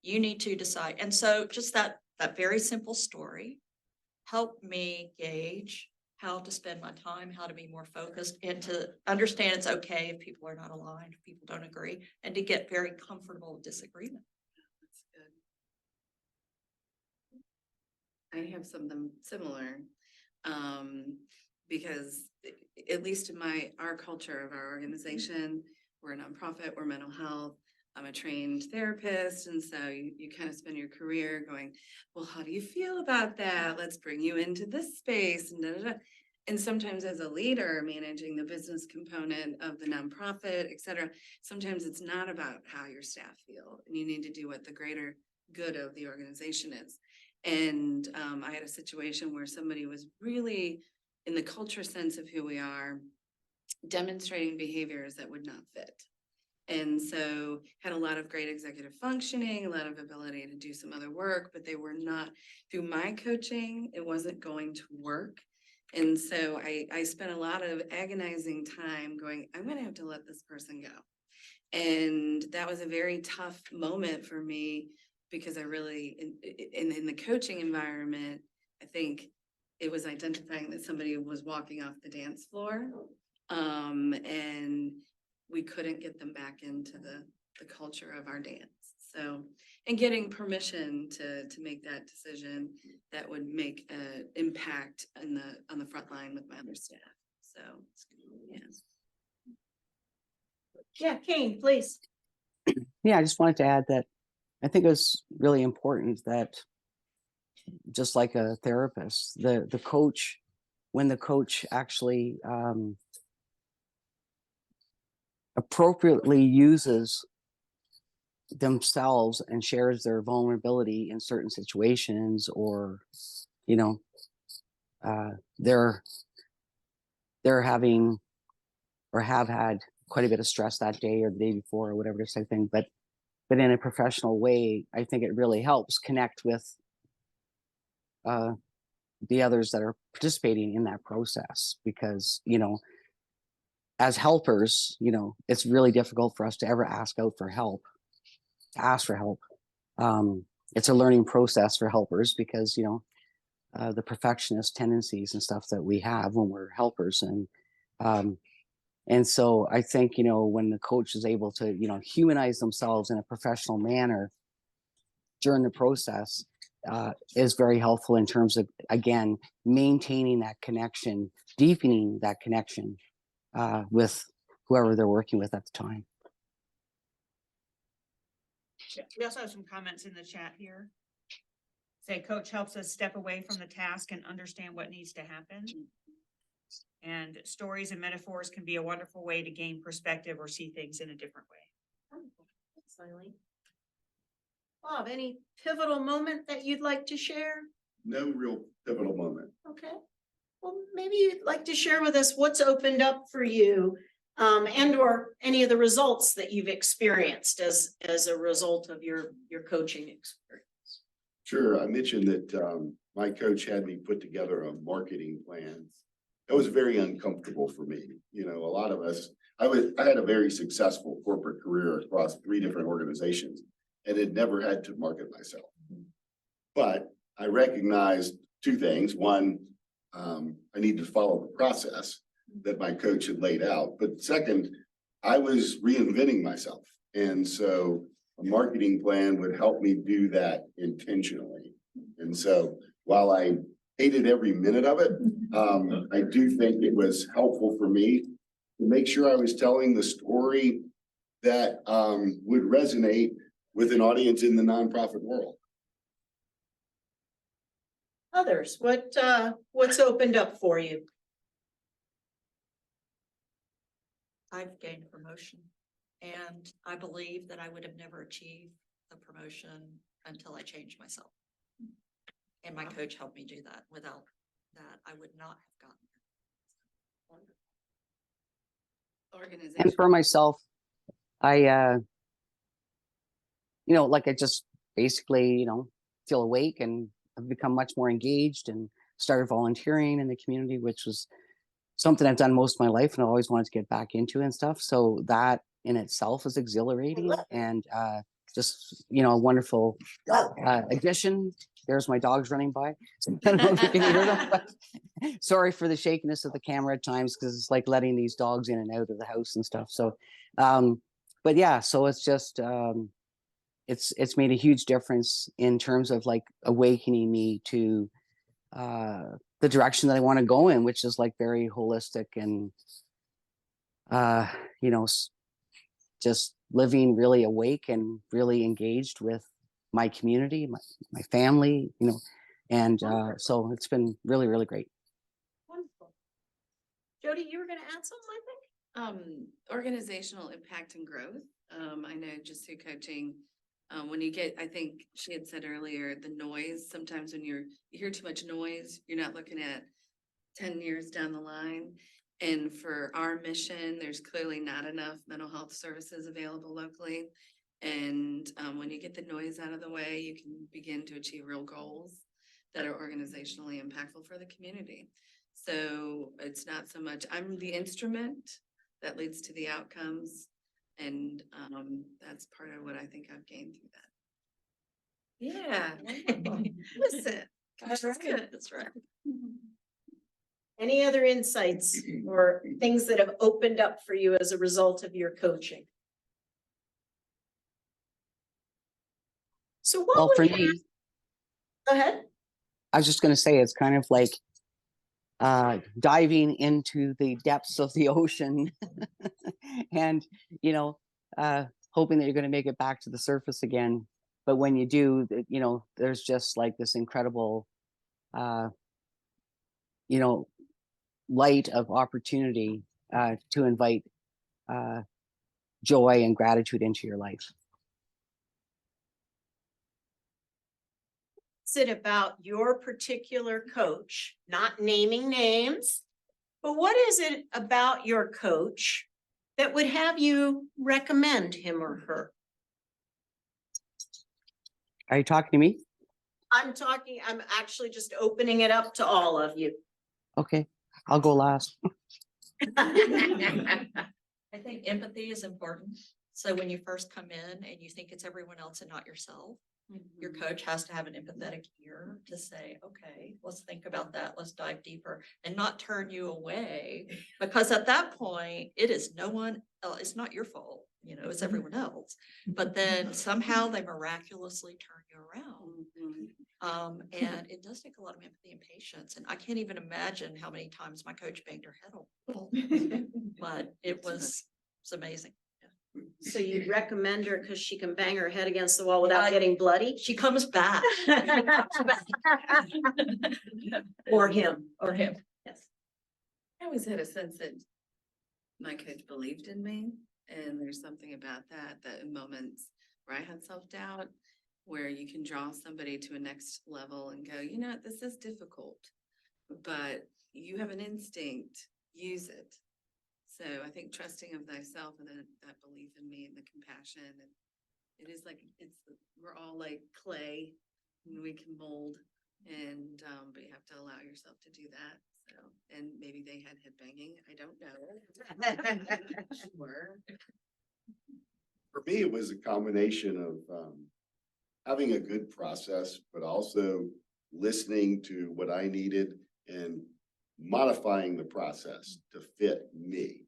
You need to decide. And so just that very simple story helped me gauge how to spend my time, how to be more focused, and to understand it's okay if people are not aligned, if people don't agree, and to get very comfortable with disagreement. That's good. I have something similar, because at least in our culture of our organization, we're a nonprofit, we're mental health. I'm a trained therapist. And so you kind of spend your career going, well, how do you feel about that? Let's bring you into this space. And, and sometimes as a leader managing the business component of the nonprofit, et cetera, sometimes it's not about how your staff feel. And you need to do what the greater good of the organization is. And I had a situation where somebody was really, in the culture sense of who we are, demonstrating behaviors that would not fit. And so had a lot of great executive functioning, a lot of ability to do some other work, but they were not, through my coaching, it wasn't going to work. And so I spent a lot of agonizing time going, I'm going to have to let this person go. And that was a very tough moment for me because I really, in the coaching environment, I think it was identifying that somebody was walking off the dance floor. And we couldn't get them back into the culture of our dance. So, and getting permission to make that decision that would make an impact on the front line with my other staff. So, yes. Yeah, Kane, please. Yeah, I just wanted to add that I think it was really important that just like a therapist, the coach, when the coach actually appropriately uses themselves and shares their vulnerability in certain situations, or they're having or have had quite a bit of stress that day or the day before or whatever this type of thing, but in a professional way, I think it really helps connect with the others that are participating in that process, because as helpers, it's really difficult for us to ever ask for help. It's a learning process for helpers because, the perfectionist tendencies and stuff that we have when we're helpers. And so I think, when the coach is able to, humanize themselves in a professional manner during the process, is very helpful in terms of, again, maintaining that connection, deepening that connection with whoever they're working with at the time. We also have some comments in the chat here. Say coach helps us step away from the task and understand what needs to happen. And stories and metaphors can be a wonderful way to gain perspective or see things in a different way. Thanks, Eileen. Bob, any pivotal moment that you'd like to share? No real pivotal moment. Okay. Well, maybe you'd like to share with us what's opened up for you, and or any of the results that you've experienced as a result of your coaching experience. Sure, I mentioned that my coach had me put together a marketing plan. It was very uncomfortable for me. You know, a lot of us, I had a very successful corporate career across 3 different organizations and had never had to market myself. But I recognized 2 things. One, I need to follow the process that my coach had laid out. But second, I was reinventing myself. And so a marketing plan would help me do that intentionally. And so while I hated every minute of it, I do think it was helpful for me to make sure I was telling the story that would resonate with an audience in the nonprofit world. Others, what's opened up for you? I've gained a promotion and I believe that I would have never achieved the promotion until I changed myself. And my coach helped me do that. Without that, I would not have gotten there. Organization. And for myself, I, like I just basically, feel awake and I've become much more engaged and started volunteering in the community, which was something I've done most of my life and I always wanted to get back into and stuff. So that in itself is exhilarating and just, a wonderful addition. There's my dogs running by. So I don't know if you can hear them, but sorry for the shakiness of the camera at times because it's like letting these dogs in and out of the house and stuff. So, but yeah, so it's just, it's made a huge difference in terms of like awakening me to the direction that I want to go in, which is like very holistic and, just living really awake and really engaged with my community, my family, and so it's been really, really great. Wonderful. Jody, you were gonna add something, I think? Organizational impact and growth. I know just through coaching, when you get, I think she had said earlier, the noise, sometimes when you hear too much noise, you're not looking at 10 years down the line. And for our mission, there's clearly not enough mental health services available locally. And when you get the noise out of the way, you can begin to achieve real goals that are organizationally impactful for the community. So it's not so much, I'm the instrument that leads to the outcomes. And that's part of what I think I've gained through that. Yeah. Listen. That's right. Good, that's right. Any other insights or things that have opened up for you as a result of your coaching? So what Well, would for happen- me, Go ahead. I was just going to say, it's kind of like diving into the depths of the ocean and, hoping that you're going to make it back to the surface again. But when you do, there's just like this incredible, light of opportunity to invite joy and gratitude into your life. Is it about your particular coach, not naming names, but what is it about your coach that would have you recommend him or her? Are you talking to me? I'm actually just opening it up to all of you. Okay, I'll go last. I think empathy is important. So when you first come in and you think it's everyone else and not yourself, your coach has to have an empathetic ear to say, okay, let's think about that. Let's dive deeper and not turn you away. Because at that point, it is no one else. It's not your fault. It's everyone else. But then somehow they miraculously turn you around. And it does take a lot of empathy and patience. And I can't even imagine how many times my coach banged her head on. But it's amazing. So you'd recommend her because she can bang her head against the wall without getting bloody? She comes back. Or him. Yes. I always had a sense that my coach believed in me. And there's something about that in moments where I had self-doubt, where you can draw somebody to a next level and go, this is difficult, but you have an instinct, use it. So I think trusting of thyself and then that belief in me and the compassion, and it is like, we're all like clay and we can mold and, but you have to allow yourself to do that. So, and maybe they had head banging. I don't know. Sure. For me, it was a combination of having a good process, but also listening to what I needed and modifying the process to fit me.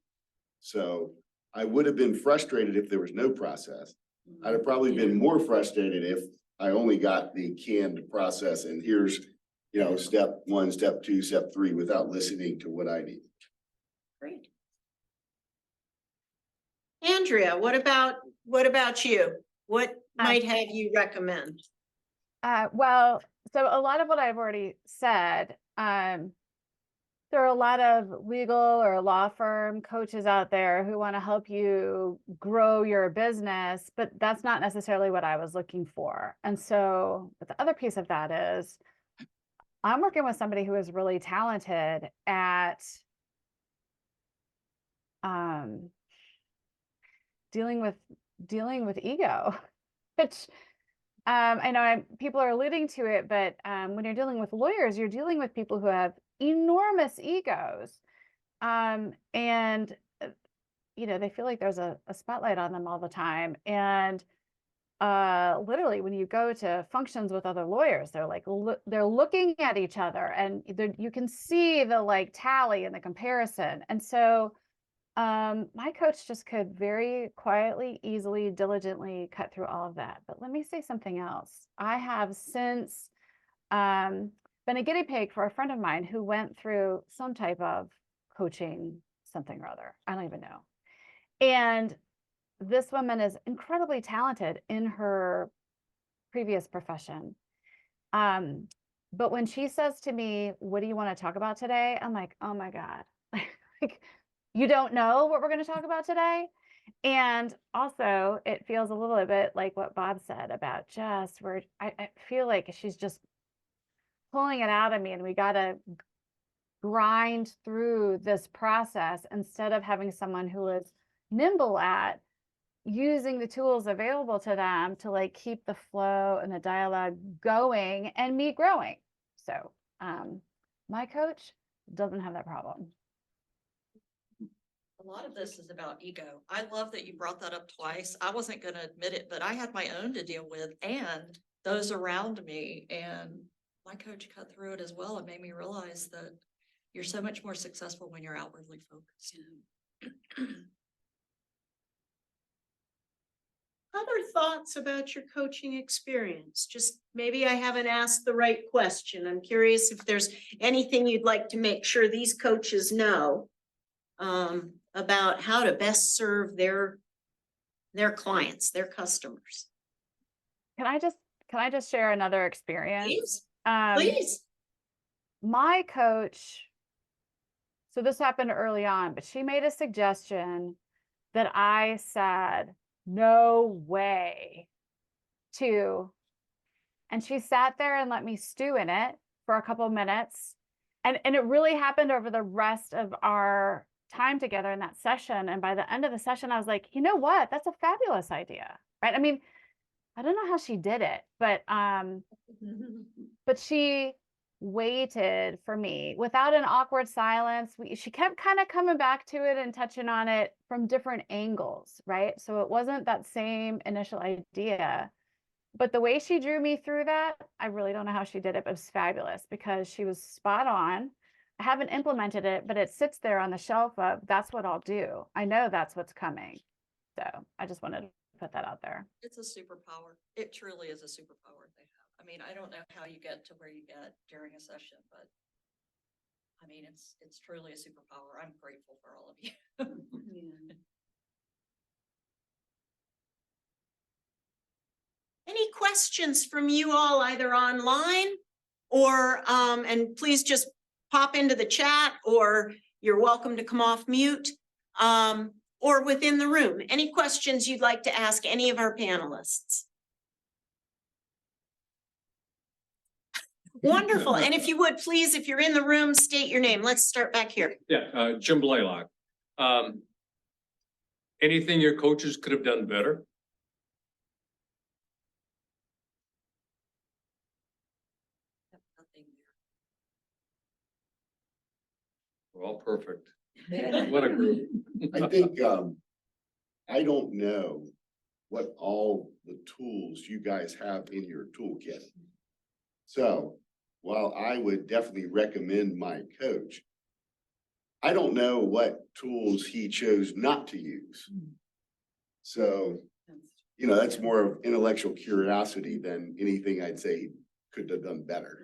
So I would have been frustrated if there was no process. I'd have probably been more frustrated if I only got the canned process and here's, you know, step 1, step 2, step 3 without listening to what I need. Great. Andrea, what about you? What might have you recommend? Well, so a lot of what I've already said, there are a lot of legal or law firm coaches out there who want to help you grow your business, but that's not necessarily what I was looking for. And so, but the other piece of that is I'm working with somebody who is really talented at dealing with ego, which I know people are alluding to it, but when you're dealing with lawyers, you're dealing with people who have enormous egos, and you know, they feel like there's a spotlight on them all the time. And literally, when you go to functions with other lawyers, they're like they're looking at each other, and you can see the like tally and the comparison. And so my coach just could very quietly, easily, diligently cut through all of that. But let me say something else. I have since been a guinea pig for a friend of mine who went through some type of coaching, something or other. I don't even know. And this woman is incredibly talented in her previous profession. But when she says to me, "What do you want to talk about today?" I'm like, "Oh my God." Like, you don't know what we're going to talk about today? And also, it feels a little bit like what Bob said about just where I feel like she's just pulling it out of me, and we got to grind through this process instead of having someone who is nimble at using the tools available to them to like keep the flow and the dialogue going and me growing. So my coach doesn't have that problem. A lot of this is about ego. I love that you brought that up twice. I wasn't going to admit it, but I had my own to deal with and those around me. And my coach cut through it as well. It made me realize that you're so much more successful when you're outwardly focused. Other thoughts about your coaching experience? Just maybe I haven't asked the right question. I'm curious if there's anything you'd like to make sure these coaches know about how to best serve their clients, their customers. Can I just share another experience? Please. My coach, so this happened early on, but she made a suggestion that I said, "No way," to, and she sat there and let me stew in it for a couple of minutes. And it really happened over the rest of our time together in that session. And by the end of the session, I was like, you know what? That's a fabulous idea, right? I mean, I don't know how she did it, but she waited for me without an awkward silence. She kept kind of coming back to it and touching on it from different angles, right? So it wasn't that same initial idea, but the way she drew me through that, I really don't know how she did it, but it was fabulous because she was spot on. I haven't implemented it, but it sits there on the shelf of that's what I'll do. I know that's what's coming. So I just wanted to put that out there. It's a superpower. It truly is a superpower they have. I mean, I don't know how you get to where you get during a session, but I mean, it's truly a superpower. I'm grateful for all of you. Yeah. Any questions from you all, either online or, and please just pop into the chat, or you're welcome to come off mute, or within the room. Any questions you'd like to ask any of our panelists? Wonderful. And if you would, please, if you're in the room, state your name. Let's start back here. Yeah, Jim Blaylock. Anything your coaches could have done better? We're all perfect. What a group. I think, I don't know what all the tools you guys have in your toolkit. So while I would definitely recommend my coach, I don't know what tools he chose not to use. So, you know, that's more of intellectual curiosity than anything I'd say he could have done better.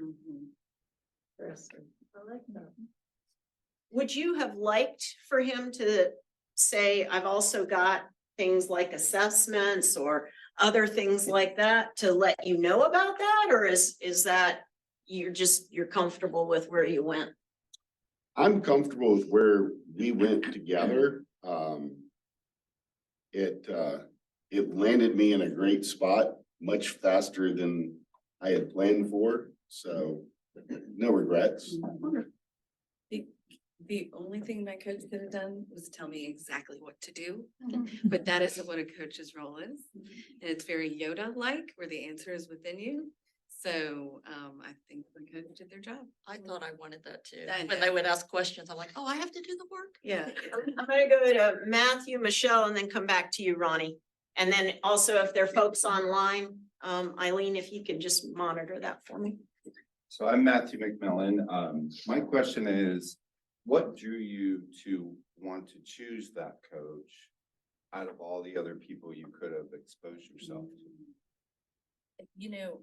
Would you have liked for him to say, I've also got things like assessments or other things like that to let you know about that? Or is that you're comfortable with where you went? I'm comfortable with where we went together. It landed me in a great spot, much faster than I had planned for, so no regrets. The only thing my coach could have done was tell me exactly what to do, but that isn't what a coach's role is. And it's very Yoda-like, where the answer is within you. So, I think my coach did their job. I thought I wanted that too. I When know. they would ask questions, I'm like, oh, I have to do the work. Yeah. I'm gonna go to Matthew, Michelle, and then come back to you, Ronnie. And then also if there are folks online, Eileen, if you could just monitor that for me. So I'm Matthew McMillan. My question is, what drew you to want to choose that coach out of all the other people you could have exposed yourself to? You know,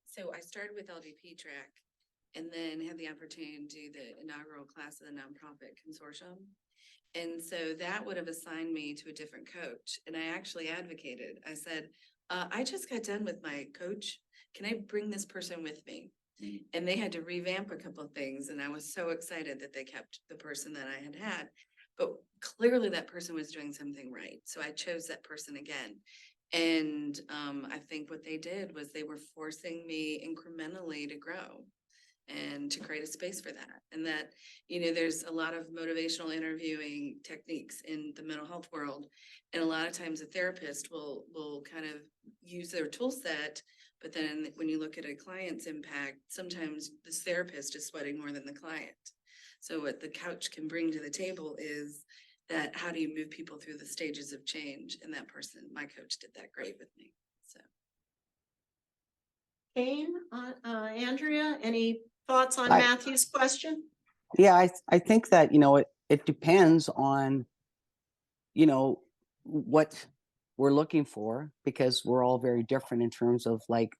so I started with LDP track and then had the opportunity to do the inaugural class of the nonprofit consortium. And so that would have assigned me to a different coach. And I actually advocated. I said, I just got done with my coach. Can I bring this person with me? And they had to revamp a couple of things. And I was so excited that they kept the person that I had. But clearly that person was doing something right. So I chose that person again. And I think what they did was they were forcing me incrementally to grow and to create a space for that. And that, you know, there's a lot of motivational interviewing techniques in the mental health world. And a lot of times a therapist will kind of use their tool set, but then when you look at a client's impact, sometimes this therapist is sweating more than the client. So what the couch can bring to the table is that how do you move people through the stages of change? And that person, my coach, did that great with me. So. Kane, Andrea, any thoughts on I- Matthew's question? Yeah, I think that, you know, it depends on, you know, what we're looking for, because we're all very different in terms of, like,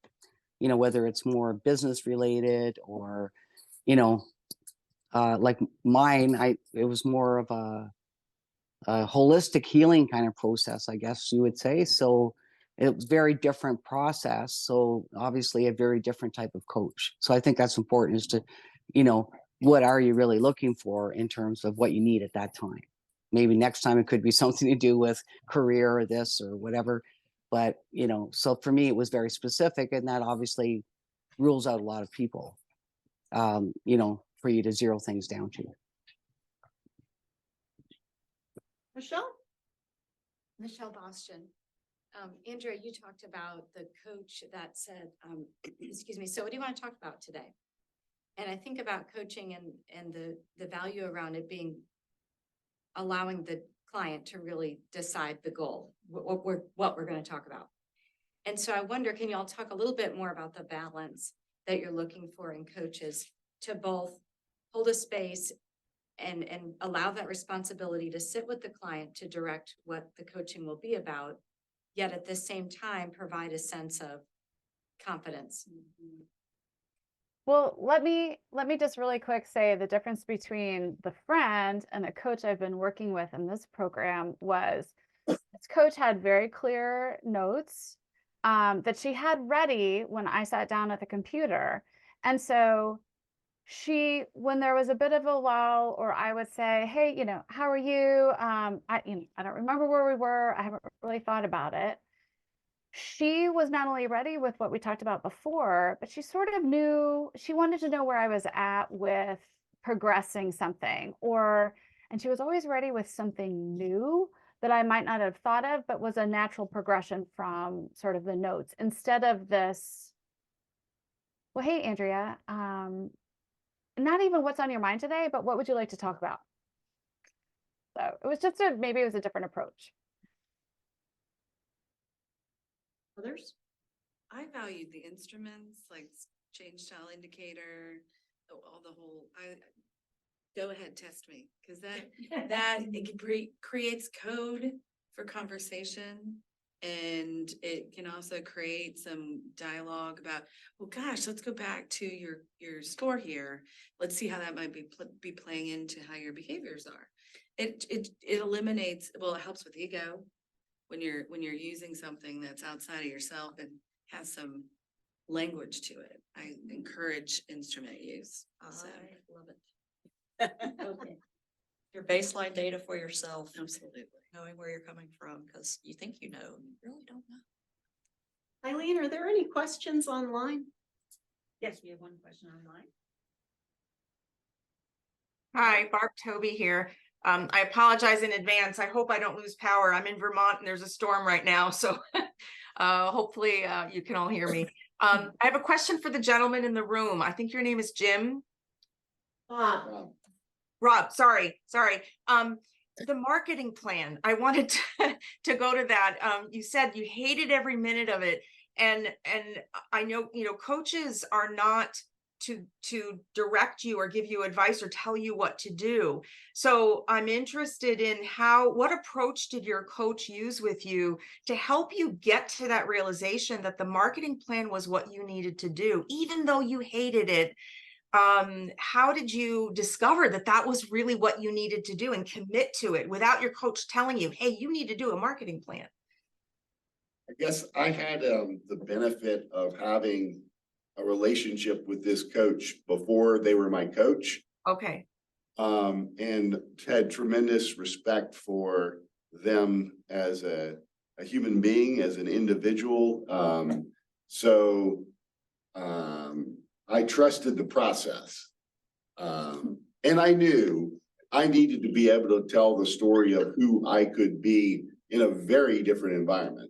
you know, whether it's more business related or, you know, like mine, it was more of a holistic healing kind of process, I guess you would say. So it was very different process. So obviously a very different type of coach. So I think that's important, is to, you know, what are you really looking for in terms of what you need at that time? Maybe next time it could be something to do with career or this or whatever. But, you know, so for me, it was very specific, and that obviously rules out a lot of people, you know, for you to zero things down to. Michelle? Michelle Boston. Andrea, you talked about the coach that said, excuse me, so what do you want to talk about today? And I think about coaching and the value around it being allowing the client to really decide the goal, what we're going to talk about. And so I wonder, can you all talk a little bit more about the balance that you're looking for in coaches to both hold a space and allow that responsibility to sit with the client to direct what the coaching will be about, yet at the same time provide a sense of confidence. Well, let me just really quick say the difference between the friend and the coach I've been working with in this program was this coach had very clear notes that she had ready when I sat down at the computer. And so when there was a bit of a lull, or I would say, hey, you know, how are you? I don't remember where we were. I haven't really thought about it. She was not only ready with what we talked about before, but she sort of knew, she wanted to know where I was at with progressing something, and she was always ready with something new that I might not have thought of, but was a natural progression from sort of the notes, instead of this well, hey, Andrea, not even what's on your mind today, but what would you like to talk about? So it was just maybe it was a different approach. Others? I valued the instruments like change style indicator, all the whole, go ahead, test me, because that creates code for conversation. And it can also create some dialogue about, well, gosh, let's go back to your score here. Let's see how that might be playing into how your behaviors are. It eliminates, well, it helps with ego when you're using something that's outside of yourself and has some language to it. I encourage instrument use. So. I love it. Okay. Your baseline data for yourself. Absolutely. Knowing where you're coming from, because you think you know, and you really don't know. Eileen, are there any questions online? Yes, we have one question online. Hi, Barb Toby here. I apologize in advance. I hope I don't lose power. I'm in Vermont and there's a storm right now, so hopefully you can all hear me. I have a question for the gentleman in the room. I think your name is Jim. Rob, sorry. The marketing plan, I wanted to go to that. You said you hated every minute of it. And I know, coaches are not to direct you or give you advice or tell you what to do. So I'm interested in what approach did your coach use with you to help you get to that realization that the marketing plan was what you needed to do, even though you hated it? How did you discover that was really what you needed to do and commit to it without your coach telling you, hey, you need to do a marketing plan? I guess I had the benefit of having a relationship with this coach before they were my coach. Okay. And had tremendous respect for them as a human being, as an individual. I trusted the process. And I knew I needed to be able to tell the story of who I could be in a very different environment,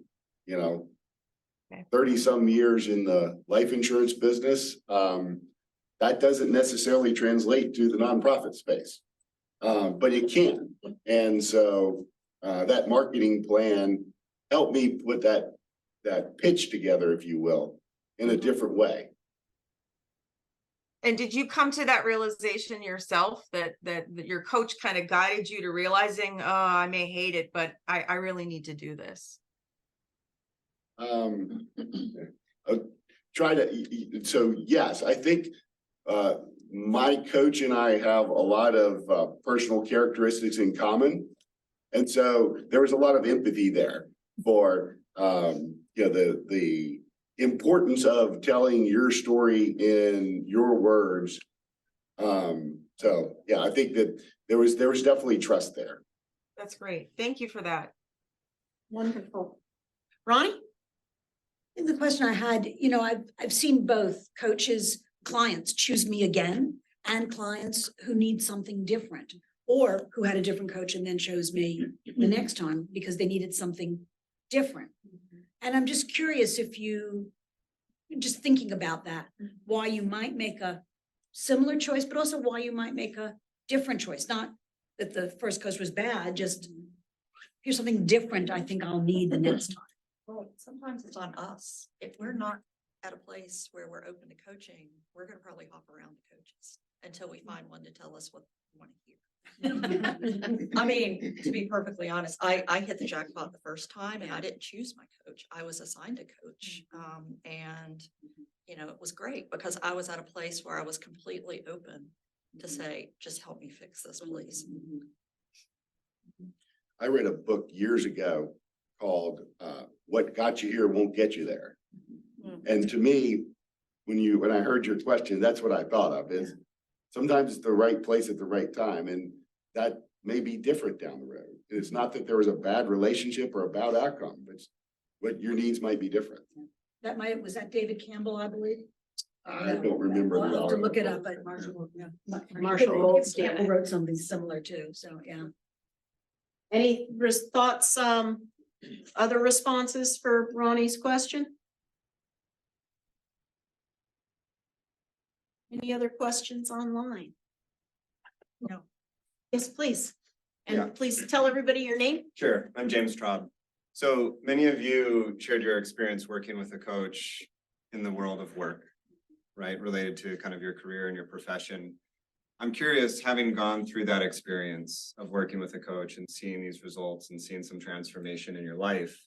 30 some years in the life insurance business. That doesn't necessarily translate to the nonprofit space, but it can. And so that marketing plan helped me put that pitch together, if you will, in a different way. And did you come to that realization yourself that your coach kind of guided you to realizing, oh, I may hate it, but I really need to do this? So yes, I think my coach and I have a lot of personal characteristics in common. And so there was a lot of empathy there for the importance of telling your story in your words. So yeah, I think that there was definitely trust there. That's great. Thank you for that. Wonderful. Ronnie? The question I had, I've seen both coaches, clients choose me again, and clients who need something different, or who had a different coach and then chose me the next time because they needed something different. And I'm just curious if you, just thinking about that, why you might make a similar choice, but also why you might make a different choice. Not that the first coach was bad, just here's something different I think I'll need the next time. Well, sometimes it's on us. If we're not at a place where we're open to coaching, we're gonna probably hop around the coaches until we find one to tell us what we want to hear. I mean, to be perfectly honest, I hit the jackpot the first time and I didn't choose my coach. I was assigned a coach. And it was great because I was at a place where I was completely open to say, just help me fix this, please. I read a book years ago called What Got You Here Won't Get You There. And to me, when I heard your question, that's what I thought of is sometimes it's the right place at the right time. And that may be different down the road. It's not that there was a bad relationship or a bad outcome, but what your needs might be different. Was that David Campbell, I believe? I don't remember. I'll have to look it up, but Marshall Campbell wrote something similar too, so yeah. Any thoughts, other responses for Ronnie's question? Any other questions online? No. Yes, please. Yeah. And please tell everybody your name. Sure, I'm James Traub. So many of you shared your experience working with a coach in the world of work, right? Related to kind of your career and your profession. I'm curious, having gone through that experience of working with a coach and seeing these results and seeing some transformation in your life,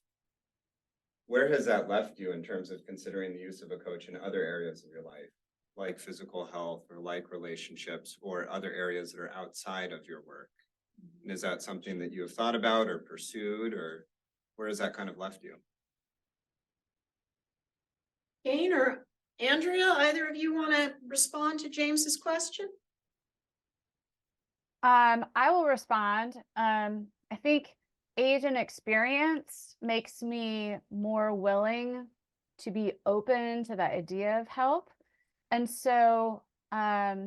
where has that left you in terms of considering the use of a coach in other areas of your life, like physical health or like relationships or other areas that are outside of your work? And is that something that you have thought about or pursued, or where has that kind of left you? Jane or Andrea, either of you want to respond to James's question? I will respond. I think age and experience makes me more willing to be open to the idea of help. And so, as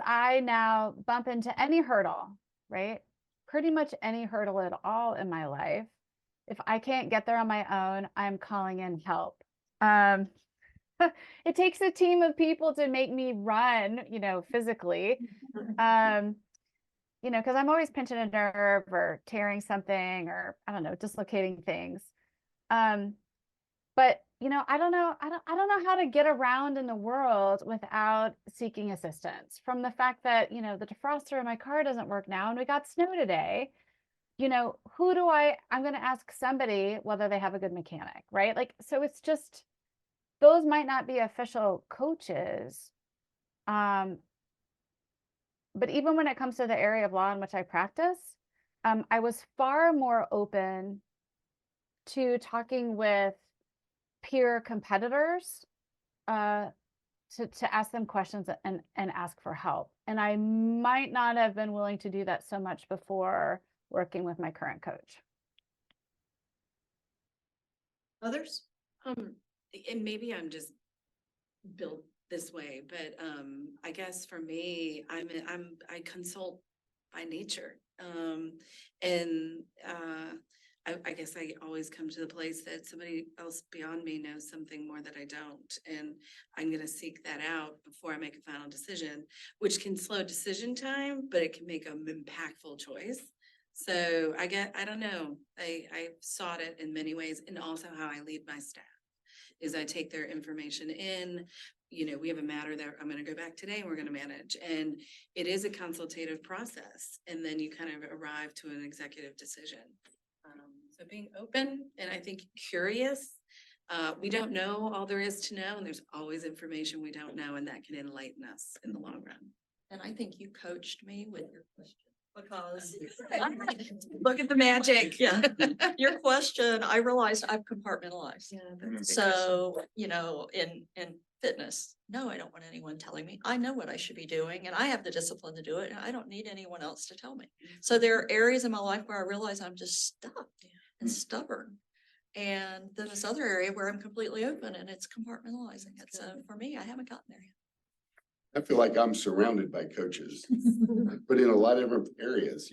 I now bump into any hurdle, right? Pretty much any hurdle at all in my life, if I can't get there on my own, I'm calling in help. It takes a team of people to make me run, physically. Because I'm always pinching a nerve or tearing something or I don't know, dislocating things. But I don't know how to get around in the world without seeking assistance. From the fact that, the defroster in my car doesn't work now and we got snow today. I'm going to ask somebody whether they have a good mechanic, right? Like, so it's just, those might not be official coaches. But even when it comes to the area of law in which I practice, I was far more open to talking with peer competitors to ask them questions and ask for help. And I might not have been willing to do that so much before working with my current coach. Others? And maybe I'm just built this way, but I guess for me, I consult by nature. I guess I always come to the place that somebody else beyond me knows something more that I don't, and I'm going to seek that out before I make a final decision, which can slow decision time, but it can make an impactful choice. So I don't know. I've sought it in many ways, and also how I lead my staff is I take their information in. We have a matter that I'm going to go back today and we're going to manage. And it is a consultative process. And then you kind of arrive to an executive decision. So being open and I think curious, we don't know all there is to know. And there's always information we don't know, and that can enlighten us in the long run. And I think you coached me with your question. Because look at the magic. Yeah, your question, I realized I've compartmentalized. Yeah, that's So, in fitness, no, I don't want anyone telling me. I know what I should be doing and I have the discipline to do it. And I don't need anyone else to tell me. So there are areas in my life where I realize I'm just stuck and stubborn. And then this other area where I'm completely open and it's compartmentalizing it. So for me, I haven't gotten there yet. I feel like I'm surrounded by coaches, but in a lot of different areas,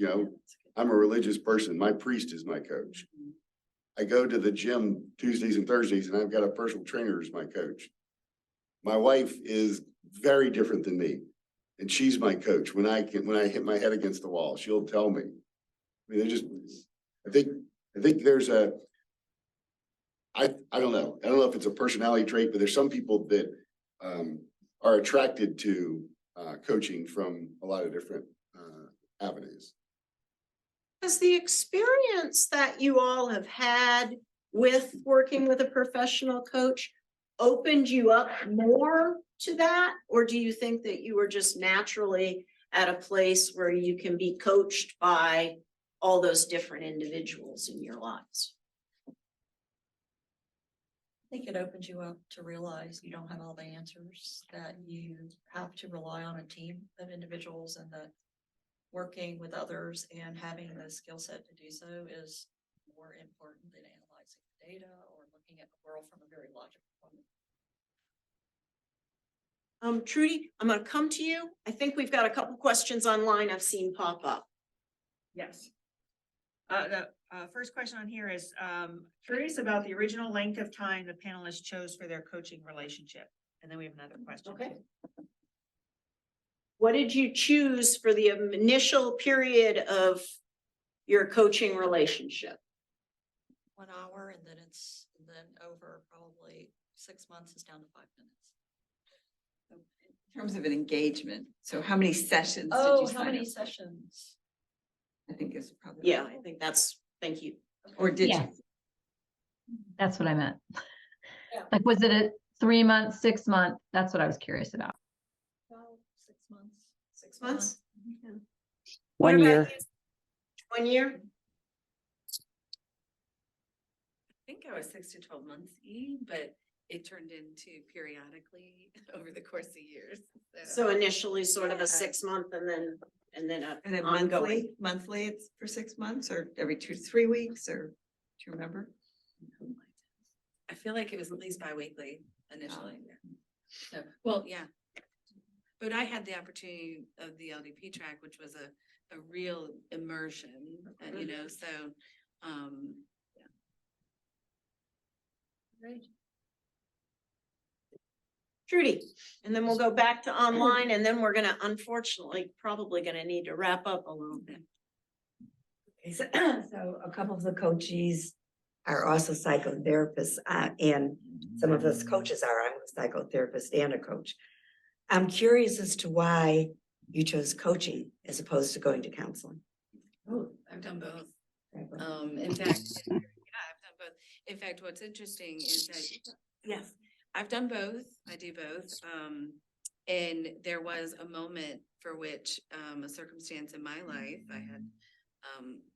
I'm a religious person. My priest is my coach. I go to the gym Tuesdays and Thursdays and I've got a personal trainer as my coach. My wife is very different than me and she's my coach. When I hit my head against the wall, she'll tell me. I mean, I think there's I don't know. I don't know if it's a personality trait, but there's some people that, are attracted to coaching from a lot of different avenues. Has the experience that you all have had with working with a professional coach opened you up more to that? Or do you think that you were just naturally at a place where you can be coached by all those different individuals in your lives? I think it opens you up to realize you don't have all the answers, that you have to rely on a team of individuals, and that working with others and having the skill set to do so is more important than analyzing the data or looking at the world from a very logical point of view. Trudy, I'm going to come to you. I think we've got a couple questions online I've seen pop up. Yes. The first question on here is curious about the original length of time the panelists chose for their coaching relationship. And then we have another question. Okay. What did you choose for the initial period of your coaching relationship? 1 hour and then then over probably 6 months is down to 5 minutes. In terms of an engagement, so how many sessions did you Oh, sign how many up? sessions? I think is probably. Yeah, I think thank you. Or did Yeah. you? That's what I meant. Yeah. Like, was it a 3 month, 6 month? That's what I was curious about. About 6 months. 6 months? Yeah. What 1 about year. you? 1 year? I think I was 6 to 12 months, but it turned into periodically over the course of years. So initially sort of Yeah. a 6 month and then And then ongoing. monthly it's for 6 months or every 2 to 3 weeks or, do you remember? I feel like it was at least bi-weekly initially. So, well, yeah. But I had the opportunity of the LDP track, which was a real immersion, you know, so, yeah. Great. Trudy, and then we'll go back to online and then we're gonna, unfortunately, probably gonna need to wrap up a little bit. Okay, so a couple of the coaches are also psychotherapists, and some of us coaches are. I'm a psychotherapist and a coach. I'm curious as to why you chose coaching as opposed to going to counseling. Oh, I've done both. In fact, yeah, I've done both. In fact, what's interesting is that, yes, I've done both. I do both. And there was a moment for which, a circumstance in my life, I had,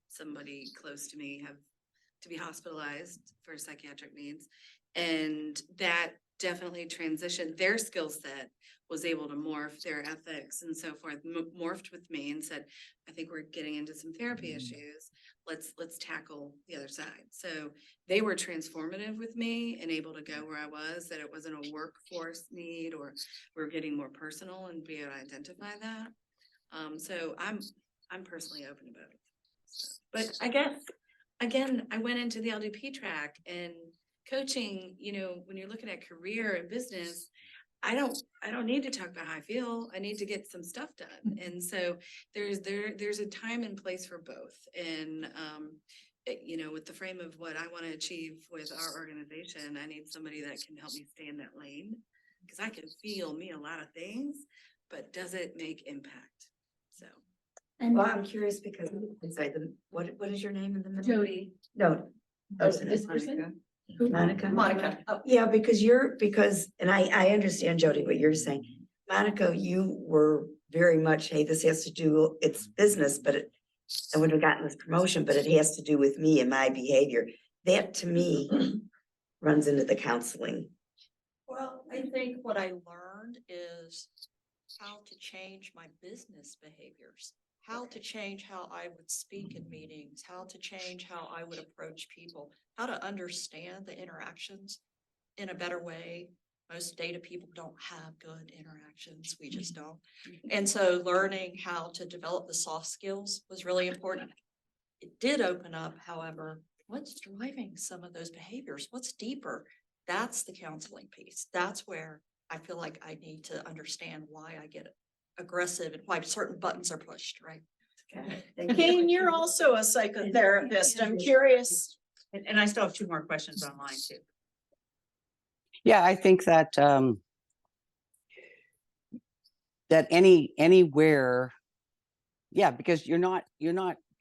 somebody close to me have to be hospitalized for psychiatric needs. And that definitely transitioned. Their skill set was able to morph, their ethics and so forth, morphed with me and said, I think we're getting into some therapy issues. Let's tackle the other side. So they were transformative with me and able to go where I was, that it wasn't a workforce need or we're getting more personal and be able to identify that. So I'm personally open about it. So, but I guess, again, I went into the LDP track and coaching, you know, when you're looking at career and business, I don't need to talk about how I feel. I need to get some stuff done. And so there's a time and place for both. And, you know, with the frame of what I want to achieve with our organization, I need somebody that can help me stay in that lane because I can feel a lot of things, but does it make impact? So. And well, I'm curious because I'm sorry, what is your name in the middle? Jody. No. Oh, this person? Who? Monica. Monica. Oh, yeah, and I understand Jody, what you're saying. Monica, you were very much, hey, this has to do, it's business, but I wouldn't have gotten this promotion, but it has to do with me and my behavior. That to me runs into the counseling. Well, I think what I learned is how to change my business behaviors, how to change how I would speak in meetings, how to change how I would approach people, how to understand the interactions in a better way. Most data people don't have good interactions. We just don't. And so learning how to develop the soft skills was really important. It did open up, however, what's driving some of those behaviors? What's deeper? That's the counseling piece. That's where I feel like I need to understand why I get aggressive and why certain buttons are pushed, right? Kane, you're also a psychotherapist. I'm curious. And I still have 2 more questions online too. Yeah, I think that that anywhere, yeah, because you're not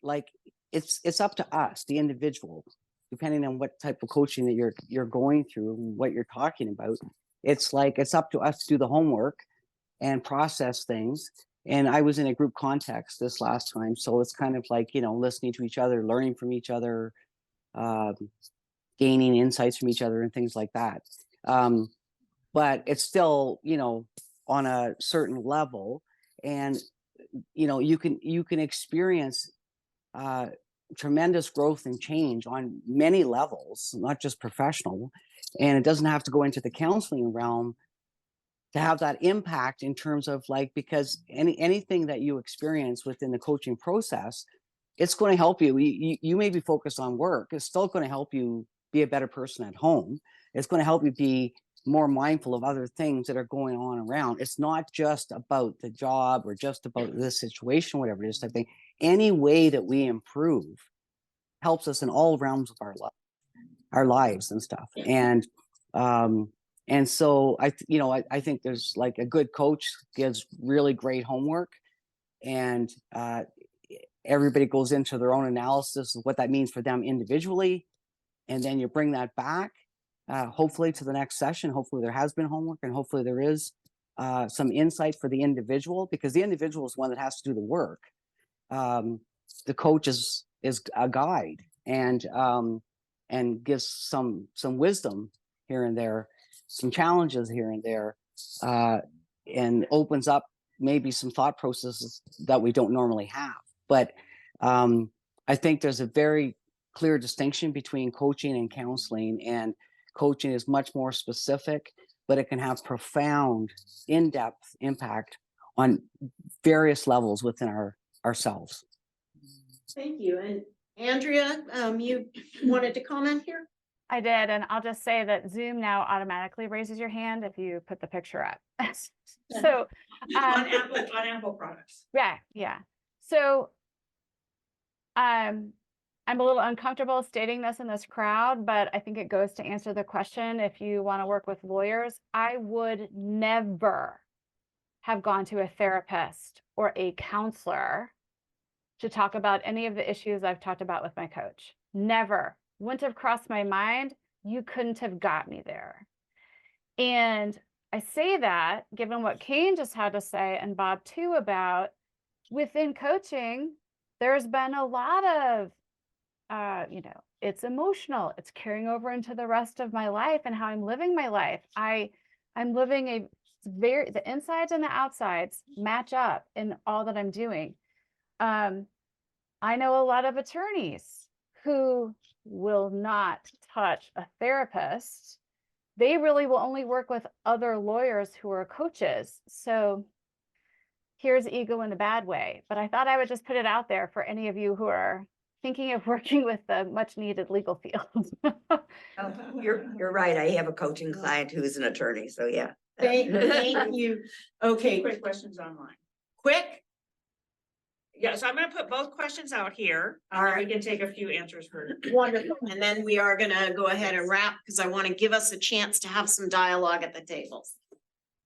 like it's up to us, the individual, depending on what type of coaching that you're going through, what you're talking about. It's like it's up to us to do the homework and process things. And I was in a group context this last time, so it's kind of like, you know, listening to each other, learning from each other, gaining insights from each other and things like that. But it's still, you know, on a certain level, and you know, you can experience tremendous growth and change on many levels, not just professional. And it doesn't have to go into the counseling realm to have that impact in terms of like, because anything that you experience within the coaching process, it's going to help you. You may be focused on work. It's still going to help you be a better person at home. It's going to help you be more mindful of other things that are going on around. It's not just about the job or just about this situation, whatever it is type thing. Any way that we improve helps us in all realms of our lives and stuff. And so I think there's like a good coach gives really great homework, and everybody goes into their own analysis of what that means for them individually. And then you bring that back, hopefully to the next session. Hopefully there has been homework, and hopefully there is some insight for the individual, because the individual is one that has to do the work. The coach is a guide and gives some wisdom here and there, some challenges here and there, and opens up maybe some thought processes that we don't normally have. But I think there's a very clear distinction between coaching and counseling, and coaching is much more specific, but it can have profound, in-depth impact on various levels within ourselves. Thank you. And Andrea, you wanted to comment here? I did, and I'll just say that Zoom now automatically raises your hand if you put the picture up. So On Apple products. yeah. So I'm a little uncomfortable stating this in this crowd, but I think it goes to answer the question. If you want to work with lawyers, I would never have gone to a therapist or a counselor to talk about any of the issues I've talked about with my coach. Never. Wouldn't have crossed my mind. You couldn't have got me there. And I say that given what Kane just had to say, and Bob too, about within coaching, there's been a lot of, it's emotional. It's carrying over into the rest of my life and how I'm living my life. I'm living the insides and the outsides match up in all that I'm doing. I know a lot of attorneys who will not touch a therapist. They really will only work with other lawyers who are coaches. So here's ego in a bad way. But I thought I would just put it out there for any of you who are thinking of working with the much needed legal field. You're right. I have a coaching client who's an attorney, so yeah. Thank you. Okay, Quick questions online. Quick? Yeah, so I'm gonna put both questions out here. All right. We can take a few answers for. wonderful. And then we are gonna go ahead and wrap, because I want to give us a chance to have some dialogue at the table.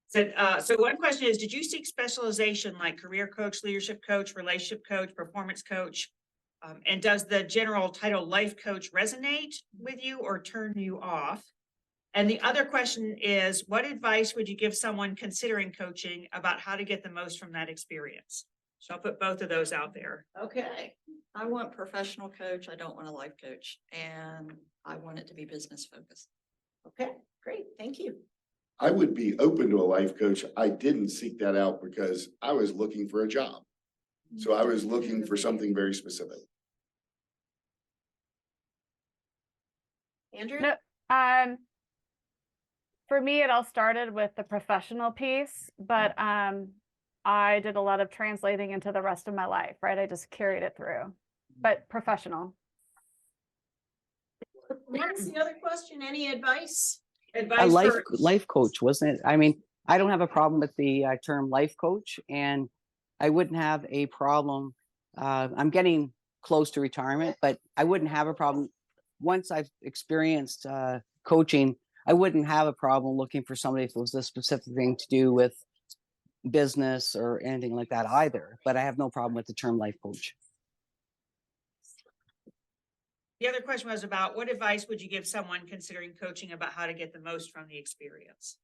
So one question is, did you seek specialization like career coach, leadership coach, relationship coach, performance coach? And does the general title life coach resonate with you or turn you off? And the other question is, what advice would you give someone considering coaching about how to get the most from that experience? So I'll put both of those out there. Okay. I want professional coach. I don't want a life coach, and I want it to be business focused. Okay, great. Thank you. I would be open to a life coach. I didn't seek that out because I was looking for a job. So I was looking for something very specific. Andrew? No, for me, it all started with the professional piece, but I did a lot of translating into the rest of my life, right? I just carried it through, but professional. What's the other question? Any advice? A life coach, wasn't it? I mean, I don't have a problem with the term life coach, and I wouldn't have a problem. I'm getting close to retirement, but I wouldn't have a problem once I've experienced coaching. I wouldn't have a problem looking for somebody if it was a specific thing to do with business or anything like that either. But I have no problem with the term life coach. The other question was about what advice would you give someone considering coaching about how to get the most from the experience?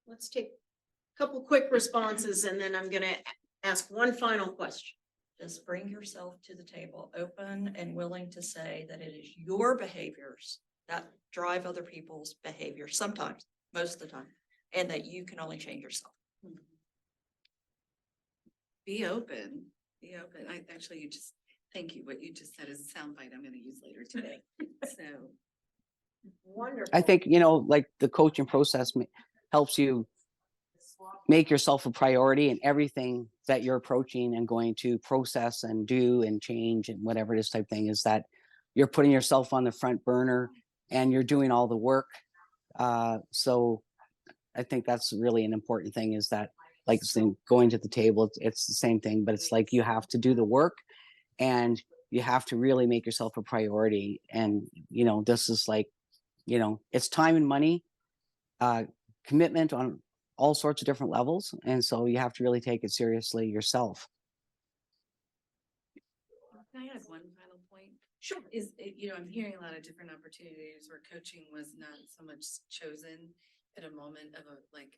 Let's take a couple quick responses, and then I'm gonna ask one final question. Just bring yourself to the table, open and willing to say that it is your behaviors that drive other people's behavior sometimes, most of the time, and that you can only change yourself. Be open, be open. Thank you. What you just said is a soundbite I'm gonna use later today. So. Wonderful. I think, like the coaching process helps you make yourself a priority in everything that you're approaching and going to process and do and change and whatever it is type thing, is that you're putting yourself on the front burner and you're doing all the work So I think that's really an important thing is that like saying going to the table, it's the same thing, but it's like you have to do the work and you have to really make yourself a priority. And, you know, this is like, you know, it's time and money, commitment on all sorts of different levels. And so you have to really take it seriously yourself. Can I add one final point? Sure. You know, I'm hearing a lot of different opportunities where coaching was not so much chosen at a moment of like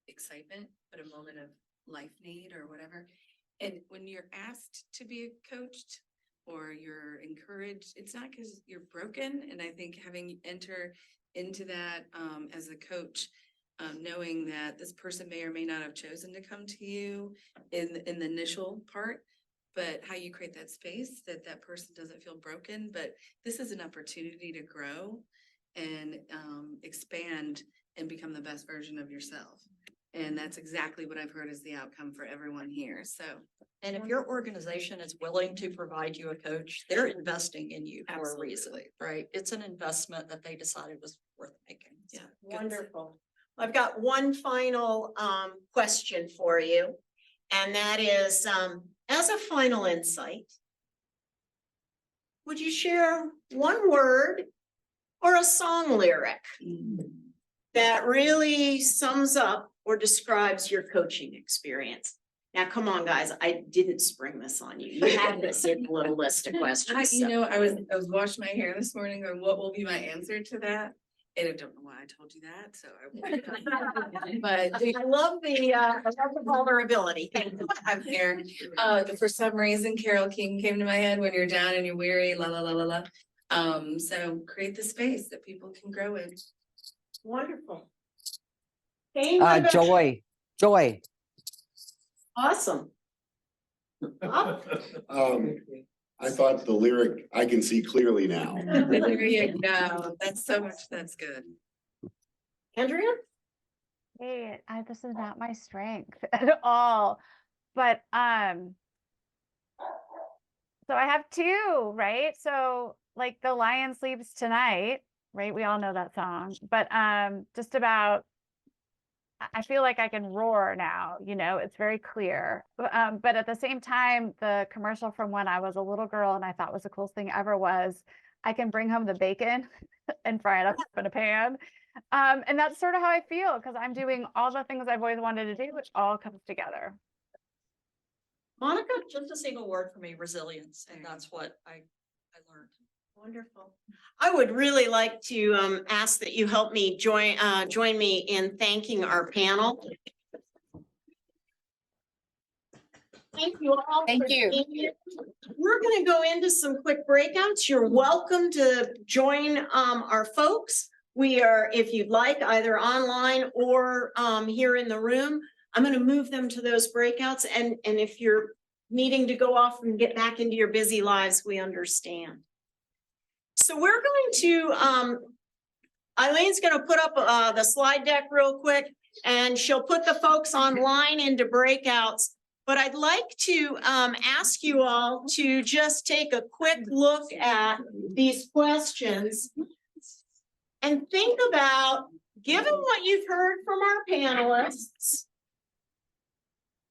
excitement, but a moment of life need or whatever. And when you're asked to be coached or you're encouraged, it's not because you're broken. And I think having enter into that as a coach, knowing that this person may or may not have chosen to come to you in the initial part, but how you create that space that that person doesn't feel broken. But this is an opportunity to grow and expand and become the best version of yourself. And that's exactly what I've heard is the outcome for everyone here. So, And if your organization is willing to provide you a coach, they're investing in you for a reason, right? It's an investment that they decided was worth making. yeah. Wonderful. I've got one final question for you. And that is, as a final insight, would you share one word or a song lyric that really sums up or describes your coaching experience? Now, come on, guys, I didn't spring this on you. You had this little list of questions. You know, I was washing my hair this morning, or what will be my answer to that? And I don't know why I told you that, so but I love the vulnerability. Thank you. I'm here. For some reason, Carole King came to my head: when you're down and you're weary, la la la la la. So create the space that people can grow in. Wonderful. Joy. Awesome. I thought the lyric, I can see clearly now. There you go. That's so much. That's good. Andrea? Hey, this is not my strength at all. But so I have two, right? So like The Lion Sleeps Tonight, right? We all know that song. But just about, I feel like I can roar now, you know, it's very clear. But at the same time, the commercial from when I was a little girl and I thought was the coolest thing ever was, I can bring home the bacon and fry it up in a pan. And that's sort of how I feel, because I'm doing all the things I've always wanted to do, which all comes together. Monica? Just a single word for me: resilience. And that's what I learned. Wonderful. I would really like to ask that you help me join me in thanking our panel. Thank you all. Thank you. Being here. We're going to go into some quick breakouts. You're welcome to join our folks. We are, if you'd like, either online or here in the room. I'm going to move them to those breakouts. And if you're needing to go off and get back into your busy lives, we understand. So we're going to, Eileen's going to put up the slide deck real quick, and she'll put the folks online into breakouts. But I'd like to ask you all to just take a quick look at these questions and think about, given what you've heard from our panelists,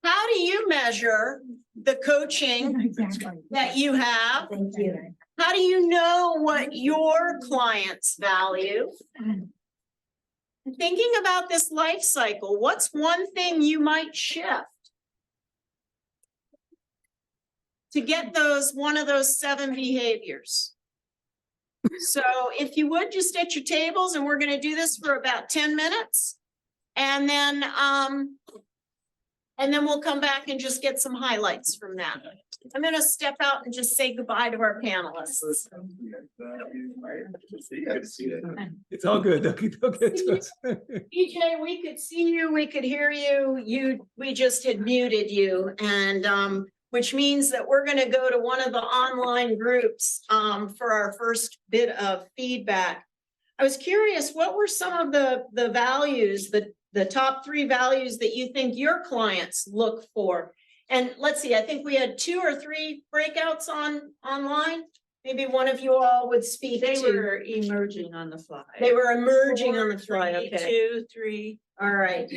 how do you measure the coaching that you have? Thank you. How do you know what your clients value? And thinking about this life cycle, what's one thing you might shift to get one of those 7 behaviors? So if you would just at your tables, and we're going to do this for about 10 minutes, and then we'll come back and just get some highlights from that. I'm going to step out and just say goodbye to our panelists. It's all good. Okay. EJ, we could see you, we could hear you. We just had muted you, and which means that we're going to go to one of the online groups for our first bit of feedback. I was curious, what were some of the values, the top 3 values that you think your clients look for? And let's see, I think we had 2 or 3 breakouts online. maybe one of you all would speak They to. were emerging on the fly. They were emerging on the 4, fly, 3, okay. 2, 3. All right.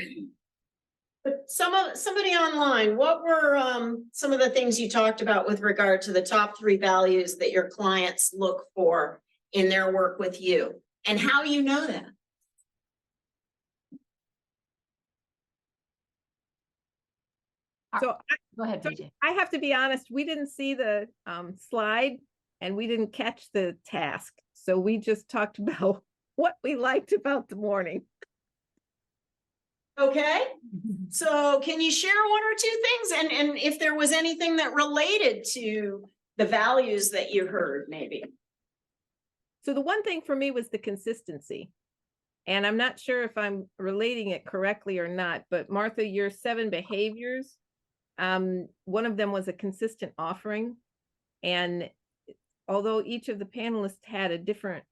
But somebody online, what were some of the things you talked about with regard to the top 3 values that your clients look for in their work with you, and how you know that? So Go ahead, so BJ. I have to be honest, we didn't see the slide and we didn't catch the task. So we just talked about what we liked about the morning. Okay, so can you share 1 or 2 things, and if there was anything that related to the values that you heard, maybe? So the one thing for me was the consistency. And I'm not sure if I'm relating it correctly or not, but Martha, your 7 behaviors, one of them was a consistent offering. And although each of the panelists had a different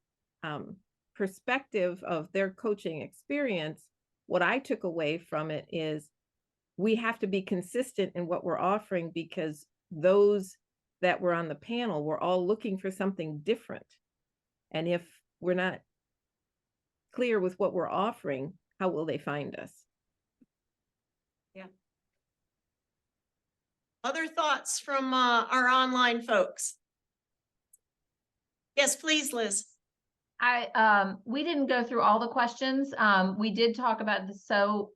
perspective of their coaching experience, what I took away from it is we have to be consistent in what we're offering, because those that were on the panel were all looking for something different. And if we're not clear with what we're offering, how will they find us? Yeah. Other thoughts from our online folks? Yes, please, Liz. We didn't go through all the questions. We did talk about the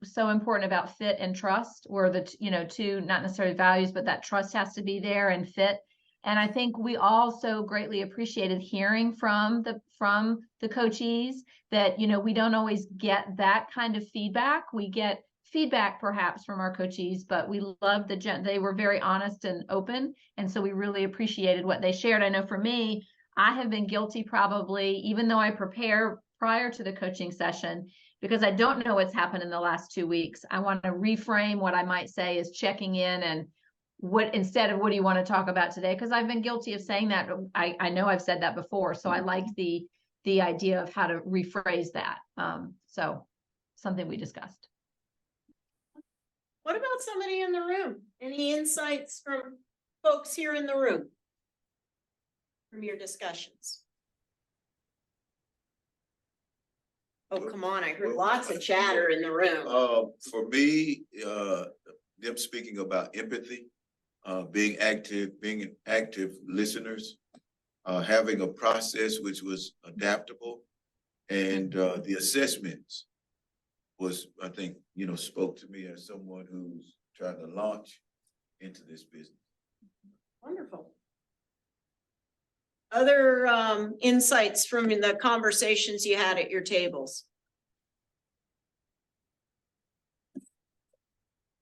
so important about fit and trust, or the, two, not necessarily values, but that trust has to be there and fit. And I think we also greatly appreciated hearing from the coachees that, we don't always get that kind of feedback. We get feedback perhaps from our coachees, but we love they were very honest and open. And so we really appreciated what they shared. I know for me, I have been guilty probably, even though I prepare prior to the coaching session, because I don't know what's happened in the last 2 weeks. I want to reframe what I might say as checking in, and instead of what do you want to talk about today? Because I've been guilty of saying that. I know I've said that before. So I like the idea of how to rephrase that. So something we discussed. What about somebody in the room? Any insights from folks here in the room from your discussions? Oh, come on, I heard lots of chatter in the room. For me, them speaking about empathy, being active listeners, having a process which was adaptable, and the assessments was, I think, spoke to me as someone who's trying to launch into this business. Wonderful. Other insights from the conversations you had at your tables?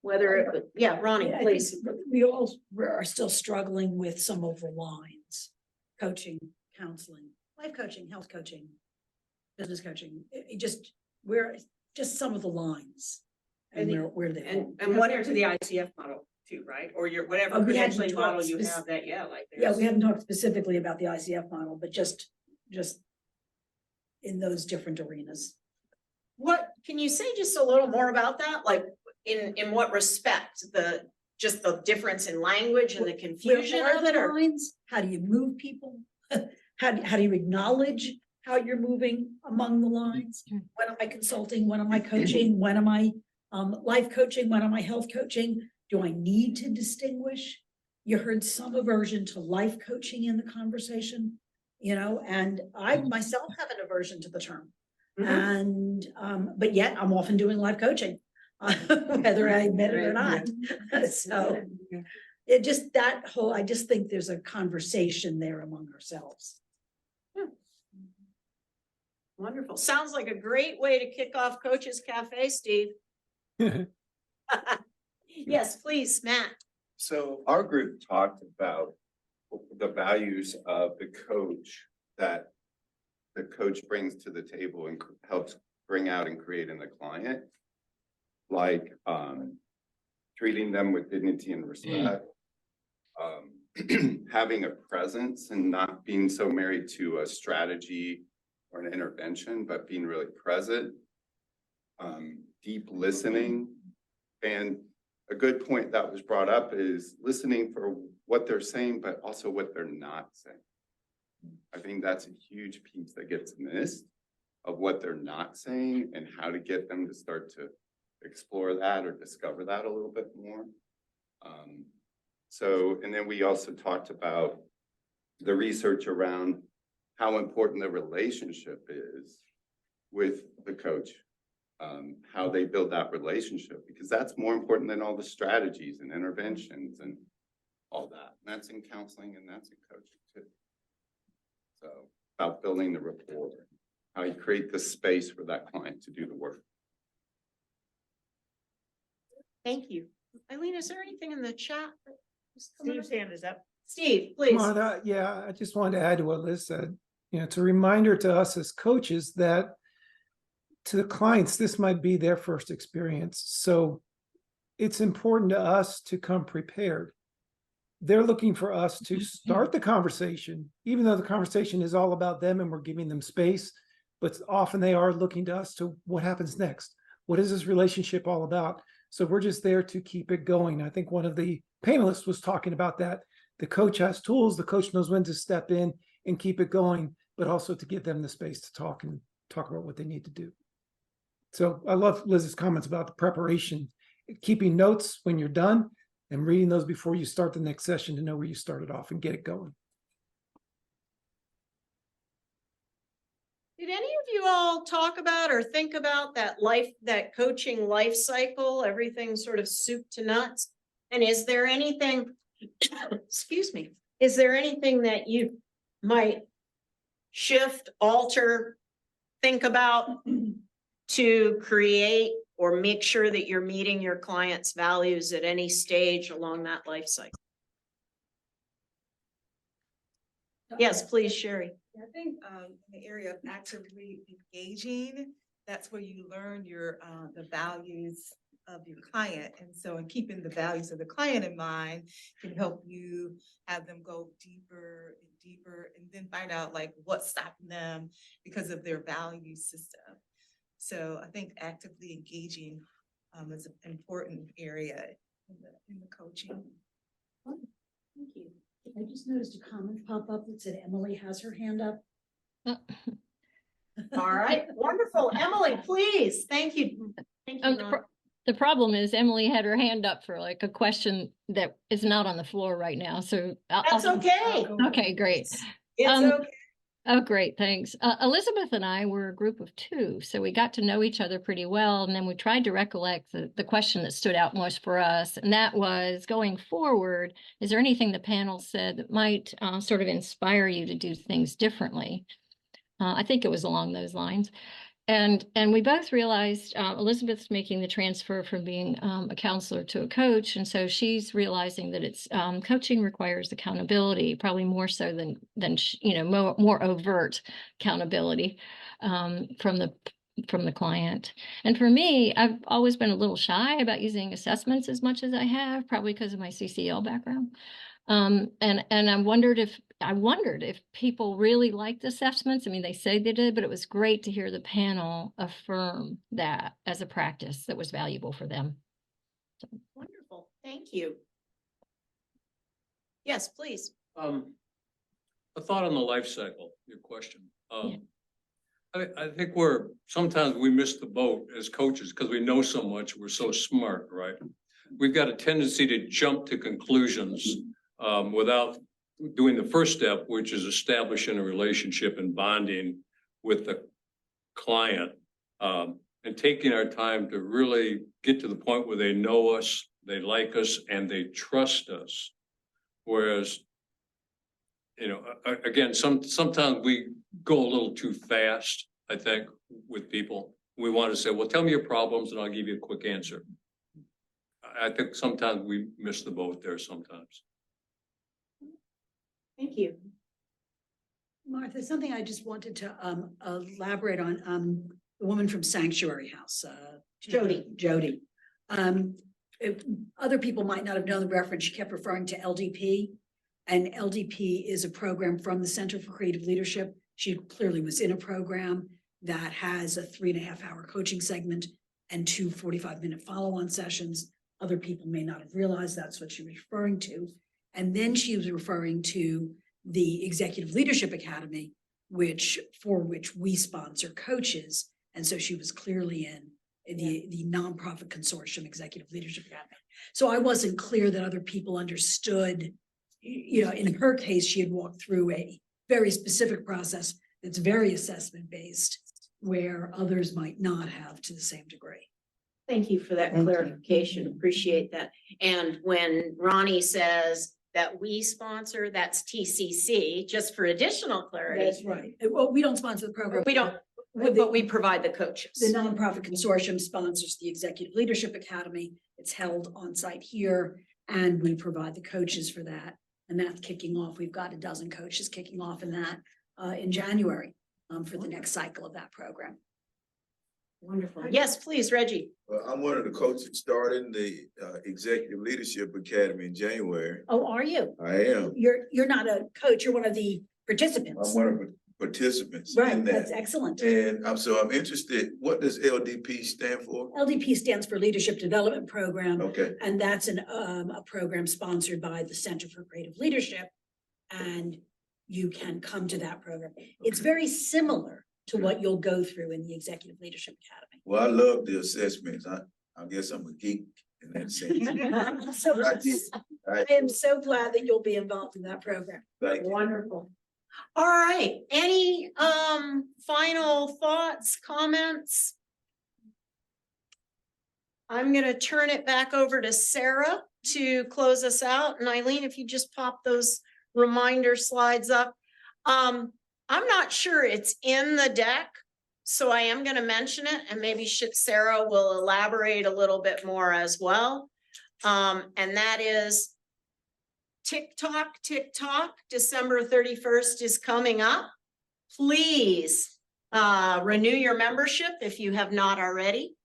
Whether it, yeah, Ronnie, I please. think we all are still struggling with some of the lines: coaching, counseling, life coaching, health coaching, business coaching. We're just some of the lines, and where they fall. And what are to the ICF model too, right? Or your whatever We hadn't credentialing model talked you have that, yeah, like. Yeah, we hadn't talked specifically about the ICF model, but just in those different arenas. What, can you say just a little more about that? Like in what respect? Just the difference in language and the confusion Where of are it, the or? lines? How do you move people? How do you acknowledge how you're moving among the lines? When am I consulting? When am I coaching? When am I life coaching? When am I health coaching? Do I need to distinguish? You heard some aversion to life coaching in the conversation, and I myself have an aversion to the term. And but yet I'm often doing life coaching, whether I admit it or not. So I just think there's a conversation there among ourselves. Wonderful. Sounds like a great way to kick off Coaches Cafe, Steve. Yes, please, Matt. So our group talked about the values of the coach that the coach brings to the table and helps bring out and create in the client, like treating them with dignity and respect, having a presence and not being so married to a strategy or an intervention, but being really present, deep listening. And a good point that was brought up is listening for what they're saying, but also what they're not saying. I think that's a huge piece that gets missed of what they're not saying and how to get them to start to explore that or discover that a little bit more. So, and then we also talked about the research around how important the relationship is with the coach, how they build that relationship, because that's more important than all the strategies and interventions and all that. And that's in counseling and that's in coaching too. So about building the rapport, how you create the space for that client to do the work. Thank you. Eileen, is there anything in the chat? Steve's hand is up. Steve, please. Martha, yeah, I just wanted to add to what Liz said. You know, it's a reminder to us as coaches that to the clients, this might be their first experience. So it's important to us to come prepared. They're looking for us to start the conversation, even though the conversation is all about them and we're giving them space, but often they are looking to us to what happens next. What is this relationship all about? So we're just there to keep it going. I think one of the panelists was talking about that. The coach has tools, the coach knows when to step in and keep it going, but also to give them the space to talk about what they need to do. So I love Liz's comments about the preparation, keeping notes when you're done and reading those before you start the next session to know where you started off and get it going. Did any of you all talk about or think about that coaching life cycle, everything sort of soup to nuts? And is there anything, excuse me, is there anything that you might shift, alter, think about to create or make sure that you're meeting your client's values at any stage along that life cycle? Yes, please, Sherry. I think in the area of actively engaging, that's where you learn your the values of your client. And so in keeping the values of the client in mind can help you have them go deeper and deeper and then find out like what's stopping them because of their value system. So I think actively engaging is an important area in the coaching. Thank you. I just noticed a comment pop up that said Emily has her hand up. All right, wonderful. Emily, please. Thank you. Thank you. The problem is Emily had her hand up for like a question that is not on the floor right now. So that's okay. Okay, great. It's okay. Oh, great. Thanks. Elizabeth and I were a group of two, so we got to know each other pretty well. And then we tried to recollect the question that stood out most for us. And that was, going forward, is there anything the panel said that might sort of inspire you to do things differently? I think it was along those lines. And we both realized Elizabeth's making the transfer from being a counselor to a coach. And so she's realizing that it's coaching requires accountability, probably more so than more overt accountability from the client. And for me, I've always been a little shy about using assessments as much as I have, probably because of my CCL background. And I wondered if people really liked assessments. I mean, they say they did, but it was great to hear the panel affirm that as a practice that was valuable for them. So. Wonderful. Thank you. Yes, please. A thought on the life cycle, your question. I think sometimes we miss the boat as coaches because we know so much. We're so smart, right? We've got a tendency to jump to conclusions without doing the first step, which is establishing a relationship and bonding with the client, and taking our time to really get to the point where they know us, they like us, and they trust us. Whereas, again, sometimes we go a little too fast, I think, with people. We want to say, well, tell me your problems and I'll give you a quick answer. I think sometimes we miss the boat there sometimes. Thank you. Martha, something I just wanted to elaborate on, the woman from Sanctuary House, Jody. Other people might not have known the reference. She kept referring to LDP, and LDP is a program from the Center for Creative Leadership. She clearly was in a program that has a 3.5-hour coaching segment and 2 45-minute follow-on sessions. Other people may not have realized that's what she was referring to. And then she was referring to the Executive Leadership Academy, for which we sponsor coaches. And so she was clearly in the nonprofit consortium Executive Leadership Academy. So I wasn't clear that other people understood, in her case, she had walked through a very specific process that's very assessment based, where others might not have to the same degree. Thank you for that Thank you. clarification. Appreciate that. And when Ronnie says that we sponsor, that's TCC, just for additional clarity. That's right. Well, we don't sponsor the program. We don't, but we provide the coaches. The nonprofit consortium sponsors the Executive Leadership Academy. It's held on site here, and we provide the coaches for that. And that's kicking off. We've got a dozen coaches kicking off in that in January for the next cycle of that program. Wonderful. Yes, please, Reggie. Well, I'm one of the coaches starting the Executive Leadership Academy in January. Oh, are you? I am. You're not a coach. You're one of the participants. I'm one of the participants Right. in That's that. excellent. And I'm interested, what does LDP stand for? LDP stands for Leadership Development Program. Okay. And that's a program sponsored by the Center for Creative Leadership. And you can come to that program. It's very similar to what you'll go through in the Executive Leadership Academy. Well, I love the assessments. I guess I'm a geek in that sense. So I am so glad that you'll be involved in that program. Thank you. Wonderful. All right, any final thoughts, comments? I'm gonna turn it back over to Sarah to close us out. And Eileen, if you just pop those reminder slides up. I'm not sure it's in the deck, so I am gonna mention it, and maybe Sarah will elaborate a little bit more as well. And that is TikTok, December 31st is coming up. Please renew your membership if you have not already.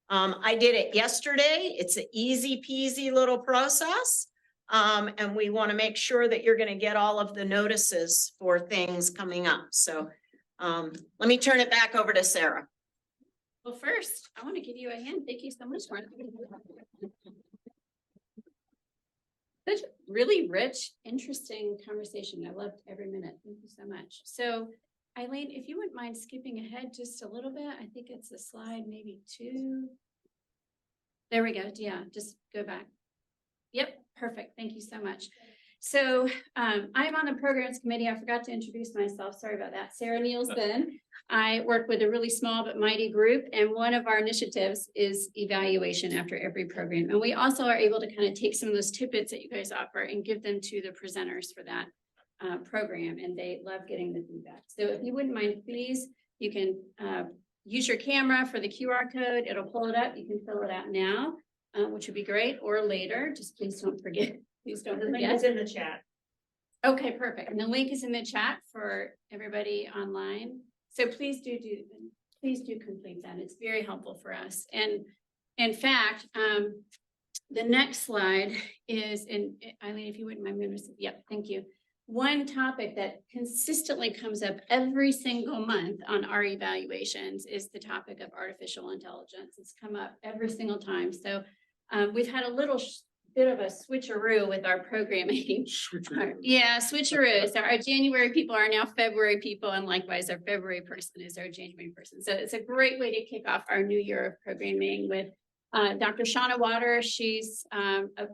I did it yesterday. It's an easy peasy little process. And we want to make sure that you're going to get all of the notices for things coming up. So let me turn it back over to Sarah. Well, first, I want to give you a hand. Thank you so much, Martha. Such a really rich, interesting conversation. I loved every minute. Thank you so much. So, Eileen, if you wouldn't mind skipping ahead just a little bit, I think it's a slide, maybe 2. There we go. Yeah, just go back. Yep, perfect. Thank you so much. So I'm on the programs committee. I forgot to introduce myself. Sorry about that. Sarah Nielsen. I work with a really small but mighty group, and one of our initiatives is evaluation after every program. And we also are able to kind of take some of those tidbits that you guys offer and give them to the presenters for that program, and they love getting the feedback. So if you wouldn't mind, please, you can use your camera for the QR code. It'll pull it up. You can fill it out now, which would be great, or later. Just please don't forget. Please don't The link forget. is in the chat. Okay, perfect. And the link is in the chat for everybody online. So please do complete that. It's very helpful for us. And in fact, the next slide is, and Eileen, if you wouldn't mind, yep, thank you. One topic that consistently comes up every single month on our evaluations is the topic of artificial intelligence. It's come up every single time. So we've had a little bit of a switcheroo with our programming. Yeah, switcheroo. So our January people are now February people, and likewise our February person is our January person. So it's a great way to kick off our new year of programming with Dr. Shauna Water. She's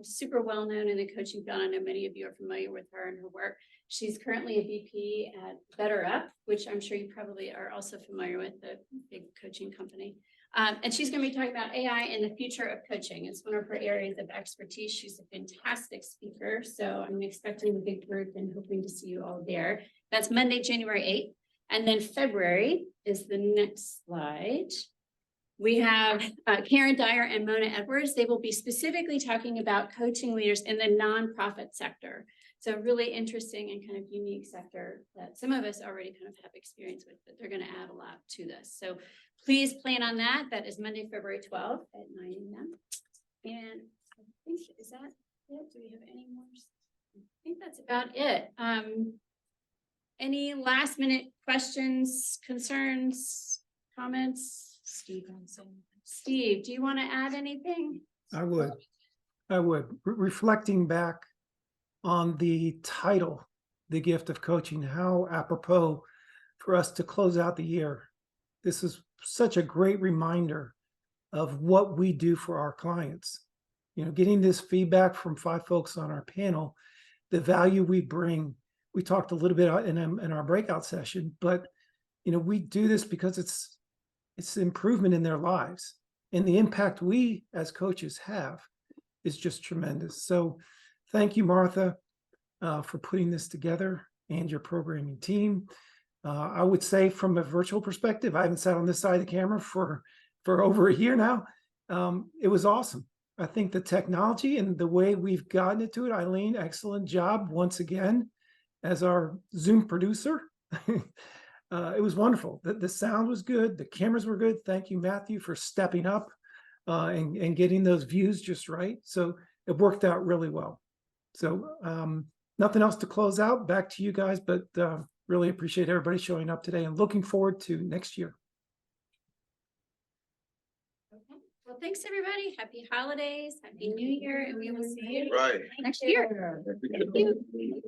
super well known in the coaching field. I know many of you are familiar with her and her work. She's currently a VP at Better Up, which I'm sure you probably are also familiar with, the big coaching company. And she's going to be talking about AI and the future of coaching. It's one of her areas of expertise. She's a fantastic speaker. So I'm expecting a big group and hoping to see you all there. That's Monday, January 8th. And then February is the next slide. We have Karen Dyer and Mona Edwards. They will be specifically talking about coaching leaders in the nonprofit sector. So really interesting and kind of unique sector that some of us already kind of have experience with, but they're going to add a lot to this. So please plan on that. That is Monday, February 12th at 9 a.m. And I think, is that it? Do we have any more? I think that's about it. Any last minute questions, concerns, comments? Steve, do you want to add anything? I would. Reflecting back on the title, the gift of coaching. How apropos for us to close out the year. This is such a great reminder of what we do for our clients. You know, getting this feedback from 5 folks on our panel, the value we bring. We talked a little bit in our breakout session, but you know, we do this because it's improvement in their lives, and the impact we as coaches have is just tremendous. So thank you, Martha, for putting this together, and your programming team. I would say from a virtual perspective, I haven't sat on this side of the camera for over a year now. It was awesome. I think the technology and the way we've gotten it to it, Eileen, excellent job once again as our Zoom producer. It was wonderful. The sound was good. The cameras were good. Thank you, Matthew, for stepping up and getting those views just right. So it worked out really well. So nothing else to close out. Back to you guys, but really appreciate everybody showing up today and looking forward to next year. Okay. Well, thanks, everybody. Happy holidays, happy new year, and we will see you Right. next year. Thank you.